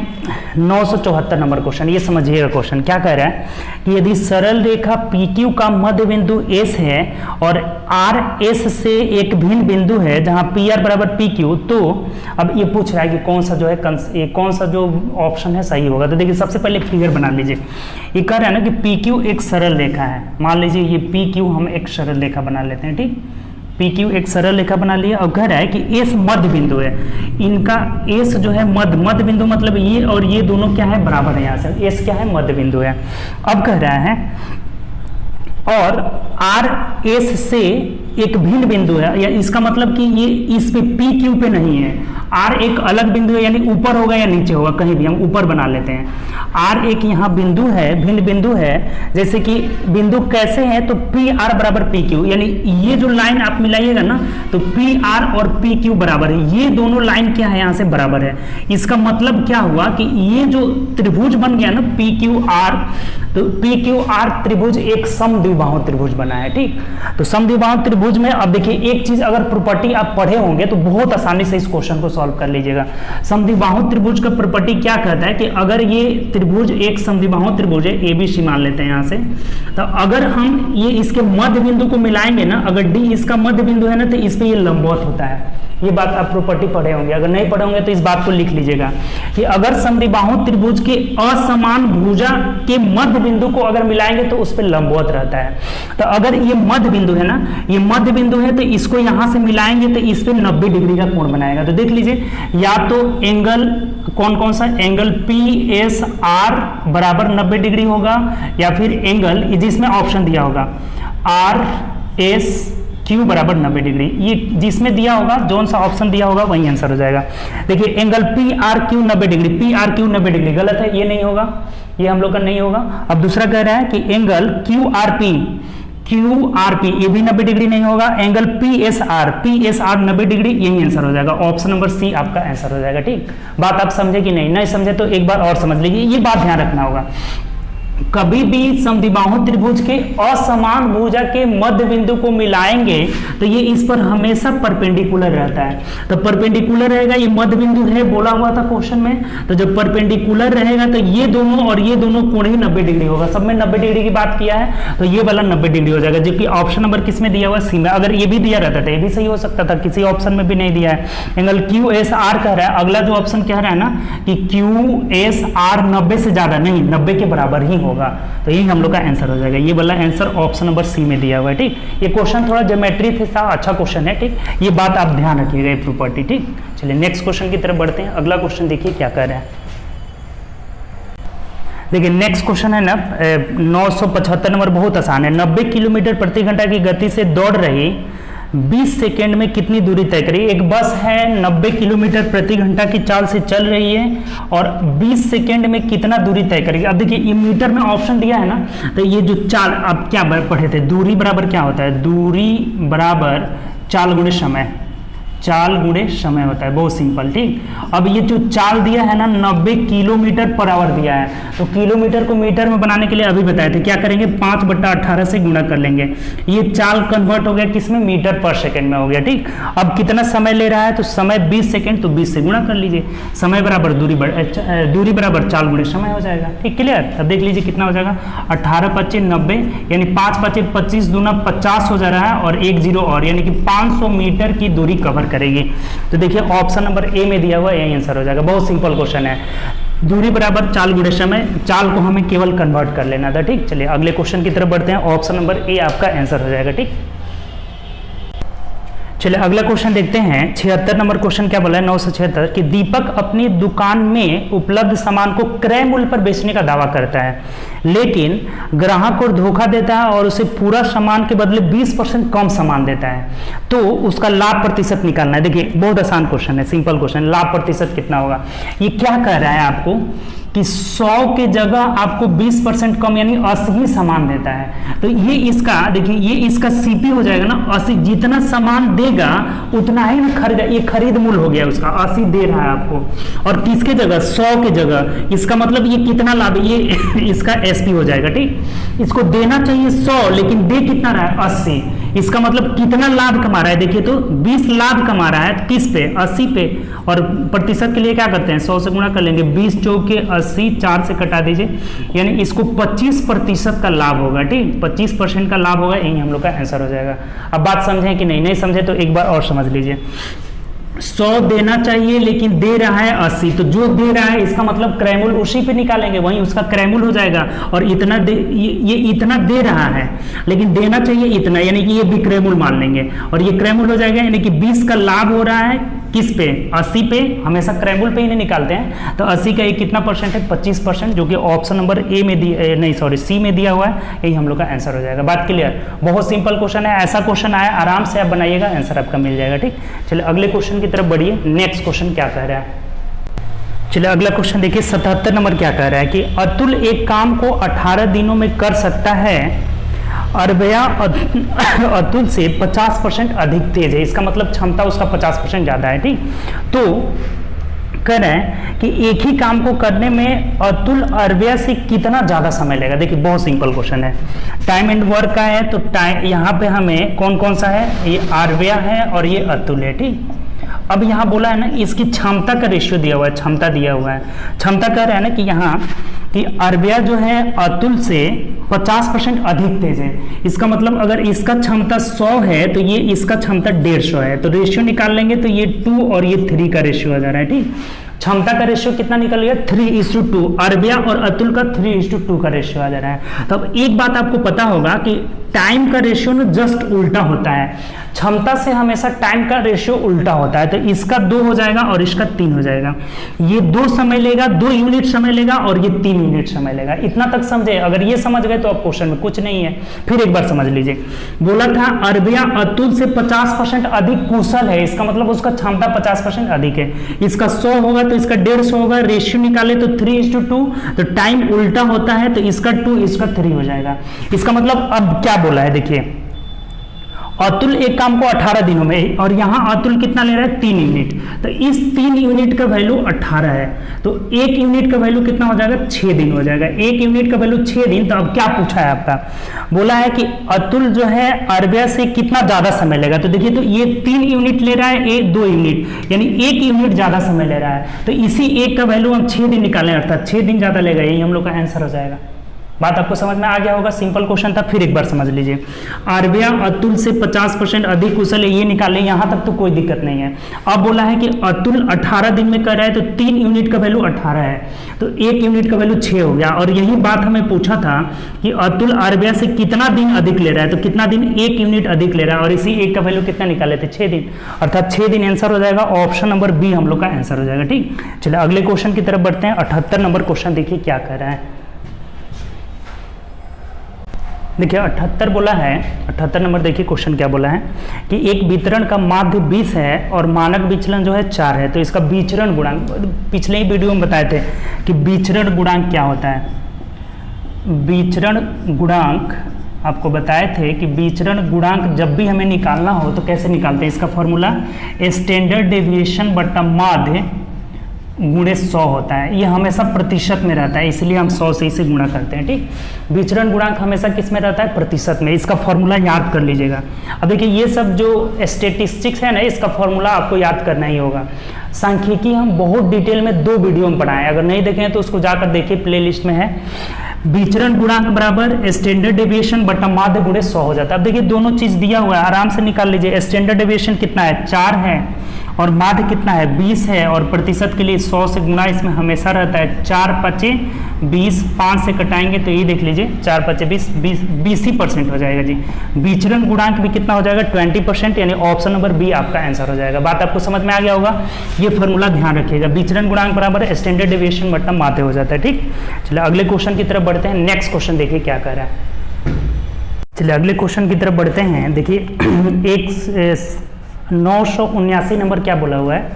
974 नंबर क्वेश्चन। ये समझिएगा क्वेश्चन क्या कह रहा है कि यदि सरल रेखा PQ का मध्य बिंदु S है और RS से एक भिन्न बिंदु है जहां PR = PQ, तो अब ये पूछ रहा है कि कौन सा जो है कौन सा जो ऑप्शन है सही होगा। तो देखिए सबसे पहले फिगर बना लीजिए। ये कह रहा है ना कि PQ एक सरल रेखा है। मान लीजिए ये PQ हम एक सरल रेखा बना लेते हैं। ठीक, PQ एक सरल रेखा बना लिया, और कह रहा है कि S मध्य बिंदु है। इनका S जो है मध्य बिंदु, मतलब ये और ये दोनों क्या है? बराबर है। यहाँ से S क्या है? मध्य बिंदु है। अब कह रहा है और RS से एक भिन्न बिंदु है, या इसका मतलब कि ये इस पे PQ पे नहीं है। R एक अलग बिंदु है, यानी ऊपर होगा या नीचे होगा, कहीं भी हम ऊपर बना लेते हैं। R एक यहाँ बिंदु है, भिन्न बिंदु है। जैसे कि बिंदु कैसे है? तो PR = PQ, यानी ये जो लाइन आप मिलाइएगा ना, तो PR और PQ बराबर है। ये दोनों लाइन क्या है? यहाँ से बराबर है। इसका मतलब क्या हुआ कि ये जो त्रिभुज बन गया ना PQR, तो PQR त्रिभुज एक समद्विबाहु त्रिभुज बना है। ठीक, तो समद्विबाहु त्रिभुज में अब देखिए एक चीज, अगर प्रॉपर्टी आप पढ़े होंगे तो बहुत आसानी से इस क्वेश्चन को सॉल्व कर लीजिएगा। समद्विबाहु त्रिभुज का प्रॉपर्टी क्या कहता है कि अगर ये त्रिभुज एक समद्विबाहु त्रिभुज है, ABC मान लेते हैं यहाँ से, तो अगर हम ये इसके मध्य बिंदु को मिलाएंगे ना, अगर D इसका मध्य बिंदु है ना, तो इस पे ये लंबवत होता है। ये बात आप प्रॉपर्टी पढ़े होंगे, अगर नहीं पढ़े होंगे तो इस बात को लिख लीजिएगा कि अगर समद्विबाहु त्रिभुज के असमान भुजा के मध्य बिंदु को अगर मिलाएंगे तो उस पर लंबवत रहता है। तो अगर ये मध्य बिंदु है ना, ये मध्य बिंदु है, तो इसको यहां से मिलाएंगे तो इस पे 90 डिग्री का कोण बनाएगा। तो देख लीजिए, या तो एंगल कौन सा एंगल PSR = 90 डिग्री होगा, या फिर एंगल जिसमें ऑप्शन दिया होगा RSQ = 90 डिग्री। ये जिसमें दिया होगा, जोन सा ऑप्शन दिया होगा वही आंसर हो जाएगा। देखिए angle PRQ 90 degree, PRQ 90 degree गलत है, ये नहीं होगा, ये हम लोग का नहीं होगा। अब दूसरा कह रहा है कि एंगल QRP ये भी 90 डिग्री नहीं होगा। एंगल PSR 90 डिग्री, यही आंसर हो जाएगा। ऑप्शन नंबर C आपका आंसर हो जाएगा। ठीक, बात आप समझे कि नहीं समझे तो एक बार और समझ लीजिए, ये बात ध्यान रखना होगा। कभी भी समद्विबाहु त्रिभुज के असमान भुजा के मध्य बिंदु को मिलाएंगे तो ये इस पर हमेशा परपेंडिकुलर रहता है। तो परपेंडिकुलर रहेगा, ये मध्य बिंदु है बोला हुआ था क्वेश्चन में, तो जब परपेंडिकुलर रहेगा तो ये दोनों और ये दोनों कोण ही 90 डिग्री होगा। सब में 90 डिग्री की बात किया है, तो ये वाला 90 डिग्री हो जाएगा। जबकि ऑप्शन नंबर किस में दिया हुआ? C में। अगर ये भी दिया रहता था ये भी सही हो सकता था, किसी ऑप्शन में भी नहीं दिया है। एंगल QSR कह रहा है, अगला जो ऑप्शन कह रहा है ना कि QSR 90 से ज्यादा नहीं, 90 के बराबर ही होगा, तो यही हम लोग का आंसर हो जाएगा। ये वाला आंसर ऑप्शन नंबर C में दिया हुआ है। ठीक, ये क्वेश्चन थोड़ा ज्योमेट्री था, अच्छा क्वेश्चन है। ठीक, ये बात आप ध्यान रखिएगा, ये प्रॉपर्टी। ठीक, चलिए नेक्स्ट क्वेश्चन की तरफ बढ़ते हैं। अगला क्वेश्चन देखिए क्या कह रहा है। देखिए नेक्स्ट क्वेश्चन है ना 975 नंबर, बहुत आसान है। 90 किलोमीटर प्रति घंटा की गति से दौड़ रही 20 सेकेंड में कितनी दूरी तय करेगी? एक बस है 90 किलोमीटर प्रति घंटा की चाल से चल रही है और 20 सेकेंड में कितना दूरी तय करेगी? अब देखिए ये मीटर में ऑप्शन दिया है ना, तो ये जो चाल आप क्या पढ़े थे, दूरी बराबर क्या होता है? दूरी बराबर चाल गुणे समय। चाल गुणे समय होता है, बहुत सिंपल। ठीक, अब ये जो चाल दिया है ना 90 किलोमीटर पर आवर दिया है, तो किलोमीटर को मीटर में बनाने के लिए अभी बताए थे क्या करेंगे, 5/18 से गुणा कर लेंगे। ये चाल कन्वर्ट हो गया किसमें, मीटर पर सेकंड में हो गया। ठीक, अब कितना समय ले रहा है, तो समय 20 सेकंड, तो 20 से गुणा कर लीजिए। समय बराबर दूरी बराबर चाल गुणे समय हो जाएगा। ठीक, क्लियर। अब देख लीजिए कितना हो जाएगा, 18×5 = 90, यानी 5×5 = 25, दूना 50 हो जा रहा है, और 1 0 और, यानी कि 500 मीटर की दूरी कवर करेगी। तो देखिए ऑप्शन नंबर ए में दिया हुआ यही आंसर हो जाएगा। बहुत सिंपल क्वेश्चन है, दूरी बराबर चाल गुणे समय, चाल को हमें केवल कन्वर्ट कर लेना था। ठीक, चलिए अगले क्वेश्चन की तरफ बढ़ते हैं। ऑप्शन नंबर ए आपका आंसर हो जाएगा। ठीक, चलिए अगला क्वेश्चन देखते हैं। 76 नंबर क्वेश्चन क्या बोला है, 976, कि दीपक अपनी दुकान में उपलब्ध सामान को क्रय मूल्य पर बेचने का दावा करता है, लेकिन ग्राहक को धोखा देता है और उसे पूरा सामान के बदले 20% कम सामान देता है, तो उसका लाभ प्रतिशत निकालना है। देखिए बहुत आसान क्वेश्चन है, सिंपल क्वेश्चन। लाभ प्रतिशत कितना होगा, ये क्या कह रहा है आपको कि 100 के जगह आपको 20% कम यानी 80 सामान देता है, तो ये इसका देखिए ये इसका सीपी हो जाएगा ना 80, जितना सामान देगा उतना ही ना खरीदा, ये खरीद मूल्य हो गया उसका, 80 दे रहा है आपको, और किसके जगह 100 के जगह, इसका मतलब ये कितना लाभ, ये इसका एसपी हो जाएगा। ठीक, इसको देना चाहिए 100 लेकिन दे कितना रहा है 80, इसका मतलब कितना लाभ कमा रहा है, देखिए तो 20 लाभ कमा रहा है, किस पे 80 पे, और प्रतिशत के लिए क्या करते हैं 100 से गुणा कर लेंगे, 20 चौके 80, 4 से कटा दीजिए, यानी इसको 25% का लाभ होगा। ठीक, 25% का लाभ होगा, यही हम लोग का आंसर हो जाएगा। अब बात समझें कि नहीं समझे तो एक बार और समझ लीजिए। 100 देना चाहिए लेकिन दे रहा है 80, तो जो दे रहा है इसका मतलब क्रय मूल्य उसी पे निकालेंगे, वहीं उसका क्रय मूल्य हो जाएगा, और इतना ये इतना दे रहा है लेकिन देना चाहिए इतना, यानी कि ये विक्रय मूल्य मान लेंगे, और ये क्रय मूल्य हो जाएगा, यानी कि 20 का लाभ हो रहा है किस पे 80 पे, हमेशा क्रय मूल्य पे ही नहीं निकालते हैं, तो 80 का ये कितना परसेंट है 25%, जो कि ऑप्शन नंबर ए में सी में दिया हुआ है, यही हम लोग का आंसर हो जाएगा। बात क्लियर, बहुत सिंपल क्वेश्चन है, ऐसा क्वेश्चन आया आराम से आप बनाइएगा, आंसर आपका मिल जाएगा। ठीक, चलिए अगले क्वेश्चन की तरफ बढ़िए। नेक्स्ट क्वेश्चन क्या कह रहा है, चलिए अगला क्वेश्चन देखिए 77 नंबर क्या कह रहा है कि अतुल एक काम को 18 दिनों में कर सकता है, अरबया अतुल से 50% अधिक तेज है, इसका मतलब क्षमता उसका 50% ज्यादा है। ठीक, तो कह रहे हैं कि एक ही काम को करने में अतुल अरबिया से कितना ज्यादा समय लेगा। देखिए बहुत सिंपल क्वेश्चन है, टाइम एंड वर्क का है, तो टाइम यहाँ पे हमें कौन कौन सा है, ये अरबिया है और ये अतुल है। ठीक, अब यहाँ बोला है ना इसकी क्षमता का रेशियो दिया हुआ है, क्षमता दिया हुआ है, क्षमता कह रहा है ना कि यहाँ कि अरबिया जो है अतुल से 50% अधिक तेज है, इसका मतलब अगर इसका क्षमता 100 है तो ये इसका क्षमता 150 है, तो रेशियो निकाल लेंगे तो ये 2 और ये 3 का रेशियो आ जा रहा है। ठीक, क्षमता का रेशियो कितना निकल गया 3:2, अरबिया और अतुल का 3:2 का रेशियो आ जा रहा है। तो अब एक बात आपको पता होगा कि टाइम का रेशियो ना जस्ट उल्टा होता है, क्षमता से हमेशा टाइम का रेशियो उल्टा होता है, तो इसका 2 हो जाएगा और इसका 3 हो जाएगा, ये 2 समय लेगा, 2 यूनिट समय लेगा और ये 3 यूनिट समय लेगा। इतना तक समझे, अगर ये समझ गए तो अब क्वेश्चन में कुछ नहीं है। फिर एक बार समझ लीजिए, बोला था अरबिया अतुल से 50% अधिक कुशल है, इसका मतलब उसका क्षमता 50% अधिक है, इसका 100 होगा तो इसका 150 होगा, रेशियो निकाले तो 3:2, तो टाइम उल्टा होता है तो इसका 2 इसका 3 हो जाएगा। इसका मतलब अब क्या बोला है, देखिए अतुल एक काम को 18 दिनों में, और यहाँ अतुल कितना ले रहा है 3 यूनिट, तो इस 3 यूनिट का वैल्यू 18 है, तो 1 यूनिट का वैल्यू कितना हो जाएगा 6 दिन हो जाएगा, 1 यूनिट का वैल्यू 6 दिन। तो अब क्या पूछा है आपका, बोला है कि अतुल जो है अरबिया से कितना ज्यादा समय लेगा, तो देखिए तो ये 3 यूनिट ले रहा है, 2 यूनिट, यानी 1 यूनिट ज्यादा समय ले रहा है, तो इसी 1 का वैल्यू हम 6 दिन निकालें, अर्थात 6 दिन ज्यादा लेगा, यही हम लोग का आंसर हो जाएगा। बात आपको समझ में आ गया होगा, सिंपल क्वेश्चन था। फिर एक बार समझ लीजिए, अरबिया अतुल से 50% अधिक कुशल है, ये निकालें, यहां तक तो कोई दिक्कत नहीं है। अब बोला है कि अतुल 18 दिन में कर रहा है, तो 3 यूनिट का वैल्यू 18 है, तो 1 यूनिट का वैल्यू 6 हो गया, और यही बात हमें पूछा था कि अतुल अरबिया से कितना दिन अधिक ले रहा है, तो कितना दिन 1 यूनिट अधिक ले रहा है, और इसी 1 का वैल्यू कितना निकाले थे 6 दिन, अर्थात 6 दिन आंसर हो जाएगा, ऑप्शन नंबर बी हम लोग का आंसर हो जाएगा। ठीक, चलिए अगले क्वेश्चन की तरफ बढ़ते हैं। 78 नंबर क्वेश्चन देखिए क्या कर रहा है, देखिए 78 बोला है, 78 नंबर देखिए क्वेश्चन क्या बोला है कि एक वितरण का माध्य 20 है और मानक विचलन जो है 4 है, तो इसका विचरण गुणांक, पिछले ही वीडियो में बताए थे कि विचरण गुणांक क्या होता है, विचरण गुणांक आपको बताए थे कि विचरण गुणांक जब भी हमें निकालना हो तो कैसे निकालते हैं, इसका फॉर्मूला स्टैंडर्ड डेविएशन बटा माध्य गुणे 100 होता है। ये हमेशा प्रतिशत में रहता है, इसलिए हम 100 से इसे गुणा करते हैं। ठीक, विचरण गुणांक हमेशा किस में रहता है, प्रतिशत में। इसका फॉर्मूला याद कर लीजिएगा। अब देखिए ये सब जो स्टेटिस्टिक्स है ना, इसका फॉर्मूला आपको याद करना ही होगा। सांख्यिकी हम बहुत डिटेल में 2 वीडियो में पढ़ाएं, अगर नहीं देखें तो उसको जाकर देखिए, प्लेलिस्ट में है। विचरण गुणांक बराबर स्टैंडर्ड डेविएशन बटा माध्य गुणे 100 हो जाता है। अब देखिए दोनों चीज दिया हुआ है, आराम से निकाल लीजिए। स्टैंडर्ड डेविएशन कितना है, 4 है, और माध्य कितना है, 20 है, और प्रतिशत के लिए 100 से गुणा इसमें हमेशा रहता है। 4 पचे 20, 5 से कटाएंगे तो ये देख लीजिए 4 पचे 20 ही % हो जाएगा जी। विचरण गुणांक भी कितना हो जाएगा, 20%, यानी ऑप्शन नंबर बी आपका आंसर हो जाएगा। बात आपको समझ में आ गया होगा, ये फॉर्मूला ध्यान रखिएगा। विचरण गुणांक बराबर स्टैंडर्ड डेविएशन बटा माध्य हो जाता है। ठीक, चलिए अगले क्वेश्चन की तरफ बढ़ते हैं। नेक्स्ट क्वेश्चन देखिए क्या कह रहा है। चलिए अगले क्वेश्चन की तरफ बढ़ते हैं। देखिए 979 नंबर क्या बोला हुआ है,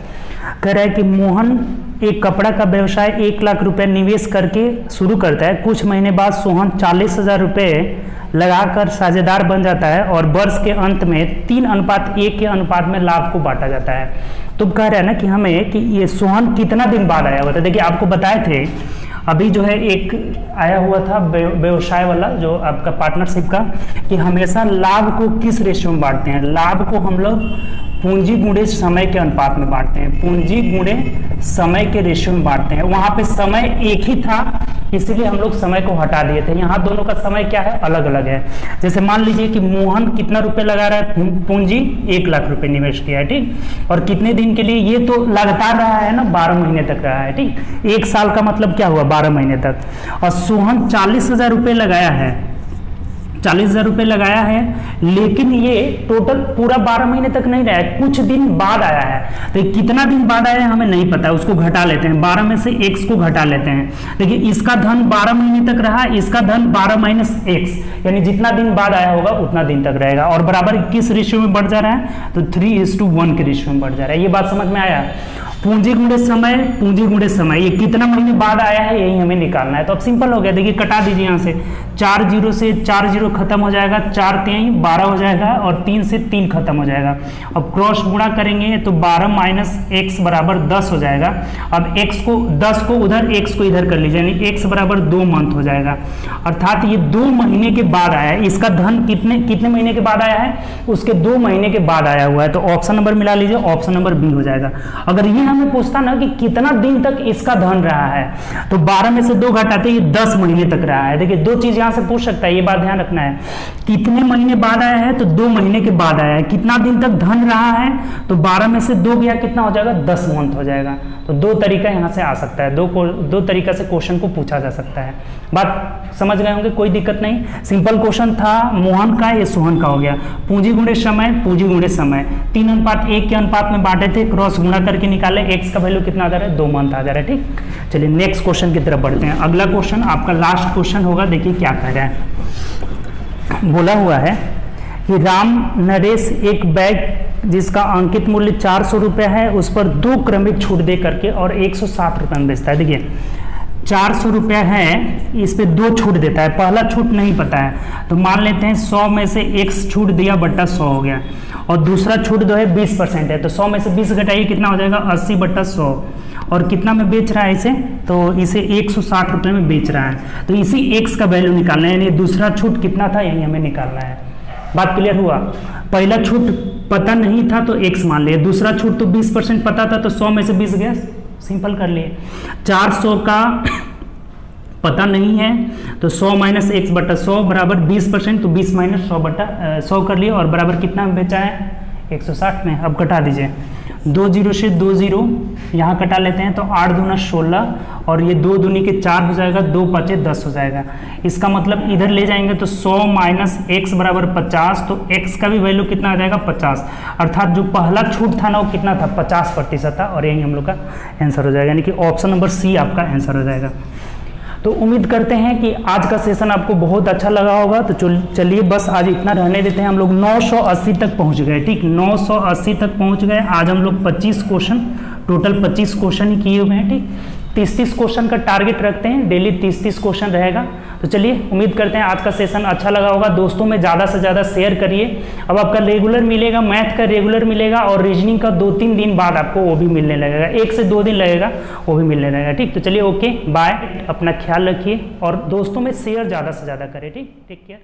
कह रहा है कि मोहन एक कपड़ा का व्यवसाय 1 लाख रुपए निवेश करके शुरू करता है। कुछ महीने बाद सोहन 40,000 रुपये लगाकर साझेदार बन जाता है और वर्ष के अंत में 3:1 के अनुपात में लाभ को बांटा जाता है। तो कह रहा है ना कि हमें कि ये सोहन कितना दिन बाद आया हुआ था। देखिए आपको बताए थे अभी जो है एक आया हुआ था व्यवसाय वाला जो आपका पार्टनरशिप का, कि हमेशा लाभ को किस रेशियो में बांटते हैं। लाभ को हम लोग पूंजी गुणे समय के अनुपात में बांटते हैं, पूंजी गुणे समय के रेशियो में बांटते हैं। वहां पे समय एक ही था, इसीलिए हम लोग समय को हटा दिए थे। यहाँ दोनों का समय क्या है, अलग अलग है। जैसे मान लीजिए कि मोहन कितना रुपए लगा रहा है, पूंजी 1 लाख रुपए निवेश किया है, ठीक, और कितने दिन के लिए, ये तो लगातार रहा है ना, 12 महीने तक रहा है। ठीक, 1 साल का मतलब क्या हुआ, 12 महीने तक। और सोहन 40,000 रुपये लगाया है, 40,000 रुपये लगाया है, लेकिन ये टोटल पूरा 12 महीने तक नहीं रहा है, कुछ दिन बाद आया है। तो कितना दिन बाद आया है हमें नहीं पता, उसको घटा लेते हैं, 12 में से x को घटा लेते हैं। देखिए इसका धन 12 महीने तक रहा, इसका धन 12 माइनस x, यानी जितना दिन बाद आया होगा उतना दिन तक रहेगा। और बराबर किस रेशियो में बढ़ जा रहा है, तो 3:1 के रेशियो में बढ़ जा रहा है। ये बात समझ में आया। पूंजी गुणे समय, पूंजी गुणे समय, ये कितना महीने बाद आया है यही हमें निकालना है। तो अब सिंपल हो गया, देखिए कटा दीजिए यहाँ से, 4 0 से 4 0 खत्म हो जाएगा, 4 3 12 हो जाएगा, और 3 से 3 खत्म हो जाएगा। अब क्रॉस गुणा करेंगे तो 12 माइनस x बराबर 10 हो जाएगा। अब x को 10 को उधर, x को इधर कर लीजिए, यानी x बराबर 2 मंथ हो जाएगा। अर्थात ये 2 महीने के बाद आया है। इसका धन कितने महीने के बाद आया है, उसके 2 महीने के बाद आया हुआ है। तो ऑप्शन नंबर मिला लीजिए, ऑप्शन नंबर बी हो जाएगा। अगर ये हमें पूछता ना कि कितना दिन तक इसका धन रहा है, तो 12 में से 2 घटाते ये 10 महीने तक रहा है। देखिए 2 चीज यहां से पूछ सकता है, ये बात ध्यान रखना है। कितने महीने बाद आया है, तो 2 महीने के बाद आया है। कितना दिन तक धन रहा है, तो 12 में से 2 गया, कितना हो जाएगा, 10 मंथ हो जाएगा। तो 2 तरीका यहां से आ सकता है, दो तरीका से क्वेश्चन को पूछा जा सकता है। बात समझ गए होंगे, कोई दिक्कत नहीं। सिंपल क्वेश्चन था मोहन का, ये सोहन का हो गया। पूंजी गुणे समय, पूंजी गुणे समय, 3:1 के अनुपात में बांटे थे, क्रॉस गुणा करके निकाले, x का वैल्यू कितना आ जा रहा है, 2 मंथ आ जा रहा है। ठीक, चलिए नेक्स्ट क्वेश्चन की तरफ बढ़ते हैं। अगला क्वेश्चन आपका लास्ट क्वेश्चन होगा। देखिए क्या कह रहा है, बोला हुआ है कि राम नरेश एक बैग जिसका अंकित मूल्य 400 रुपये है, उस पर 2 क्रमिक छूट दे करके और 160 रुपये में बेचता है। देखिए 400 रुपये है, इस पे 2 छूट देता है, पहला छूट नहीं पता है, तो मान लेते हैं 100 में से x छूट दिया बट्टा 100 हो गया, और दूसरा छूट जो है 20% है, तो 100 में से 20 घटाइए, कितना हो जाएगा, 80 बट्टा 100। और कितना में बेच रहा है इसे, तो इसे 160 रुपये में बेच रहा है। तो इसी x का वैल्यू निकालना है, यानी दूसरा छूट कितना था यही हमें निकालना है। बात क्लियर हुआ। पहला छूट पता नहीं था तो x मान लिया, दूसरा छूट तो 20% पता था, तो 100 में से 20 गया, सिंपल कर लिए। 400 का पता नहीं है, तो 100 माइनस x बटा 100 बराबर 20%, तो 20 माइनस 100 बटा 100 कर लिए, और बराबर कितना में बेचा है, 160 में। अब कटा दीजिए, 2 0 से 2 0 यहाँ कटा लेते हैं, तो 8 दूना 16, और ये 2 दूनी के 4 हो जाएगा, 2 5 10 हो जाएगा। इसका मतलब इधर ले जाएंगे तो 100 माइनस x बराबर 50, तो x का भी वैल्यू कितना आ जाएगा, 50। अर्थात जो पहला छूट था ना वो कितना था, 50% था, और यही हम लोग का आंसर हो जाएगा, यानी कि ऑप्शन नंबर सी आपका आंसर हो जाएगा। तो उम्मीद करते हैं कि आज का सेशन आपको बहुत अच्छा लगा होगा। तो चलिए बस आज इतना रहने देते हैं। हम लोग 980 तक पहुंच गए, ठीक, 980 तक पहुंच गए। आज हम लोग 25 क्वेश्चन, टोटल 25 क्वेश्चन ही किए हुए हैं, ठीक। 30-30 क्वेश्चन का टारगेट रखते हैं, डेली 30-30 क्वेश्चन रहेगा। तो चलिए उम्मीद करते हैं आज का सेशन अच्छा लगा होगा। दोस्तों में ज़्यादा से ज़्यादा शेयर करिए। अब आपका रेगुलर मिलेगा, मैथ का रेगुलर मिलेगा और रीजनिंग का 2-3 दिन बाद आपको वो भी मिलने लगेगा, 1 से 2 दिन लगेगा वो भी मिलने लगेगा। ठीक, तो चलिए ओके बाय, अपना ख्याल रखिए और दोस्तों में शेयर ज़्यादा से ज़्यादा करें। ठीक, टेक केयर।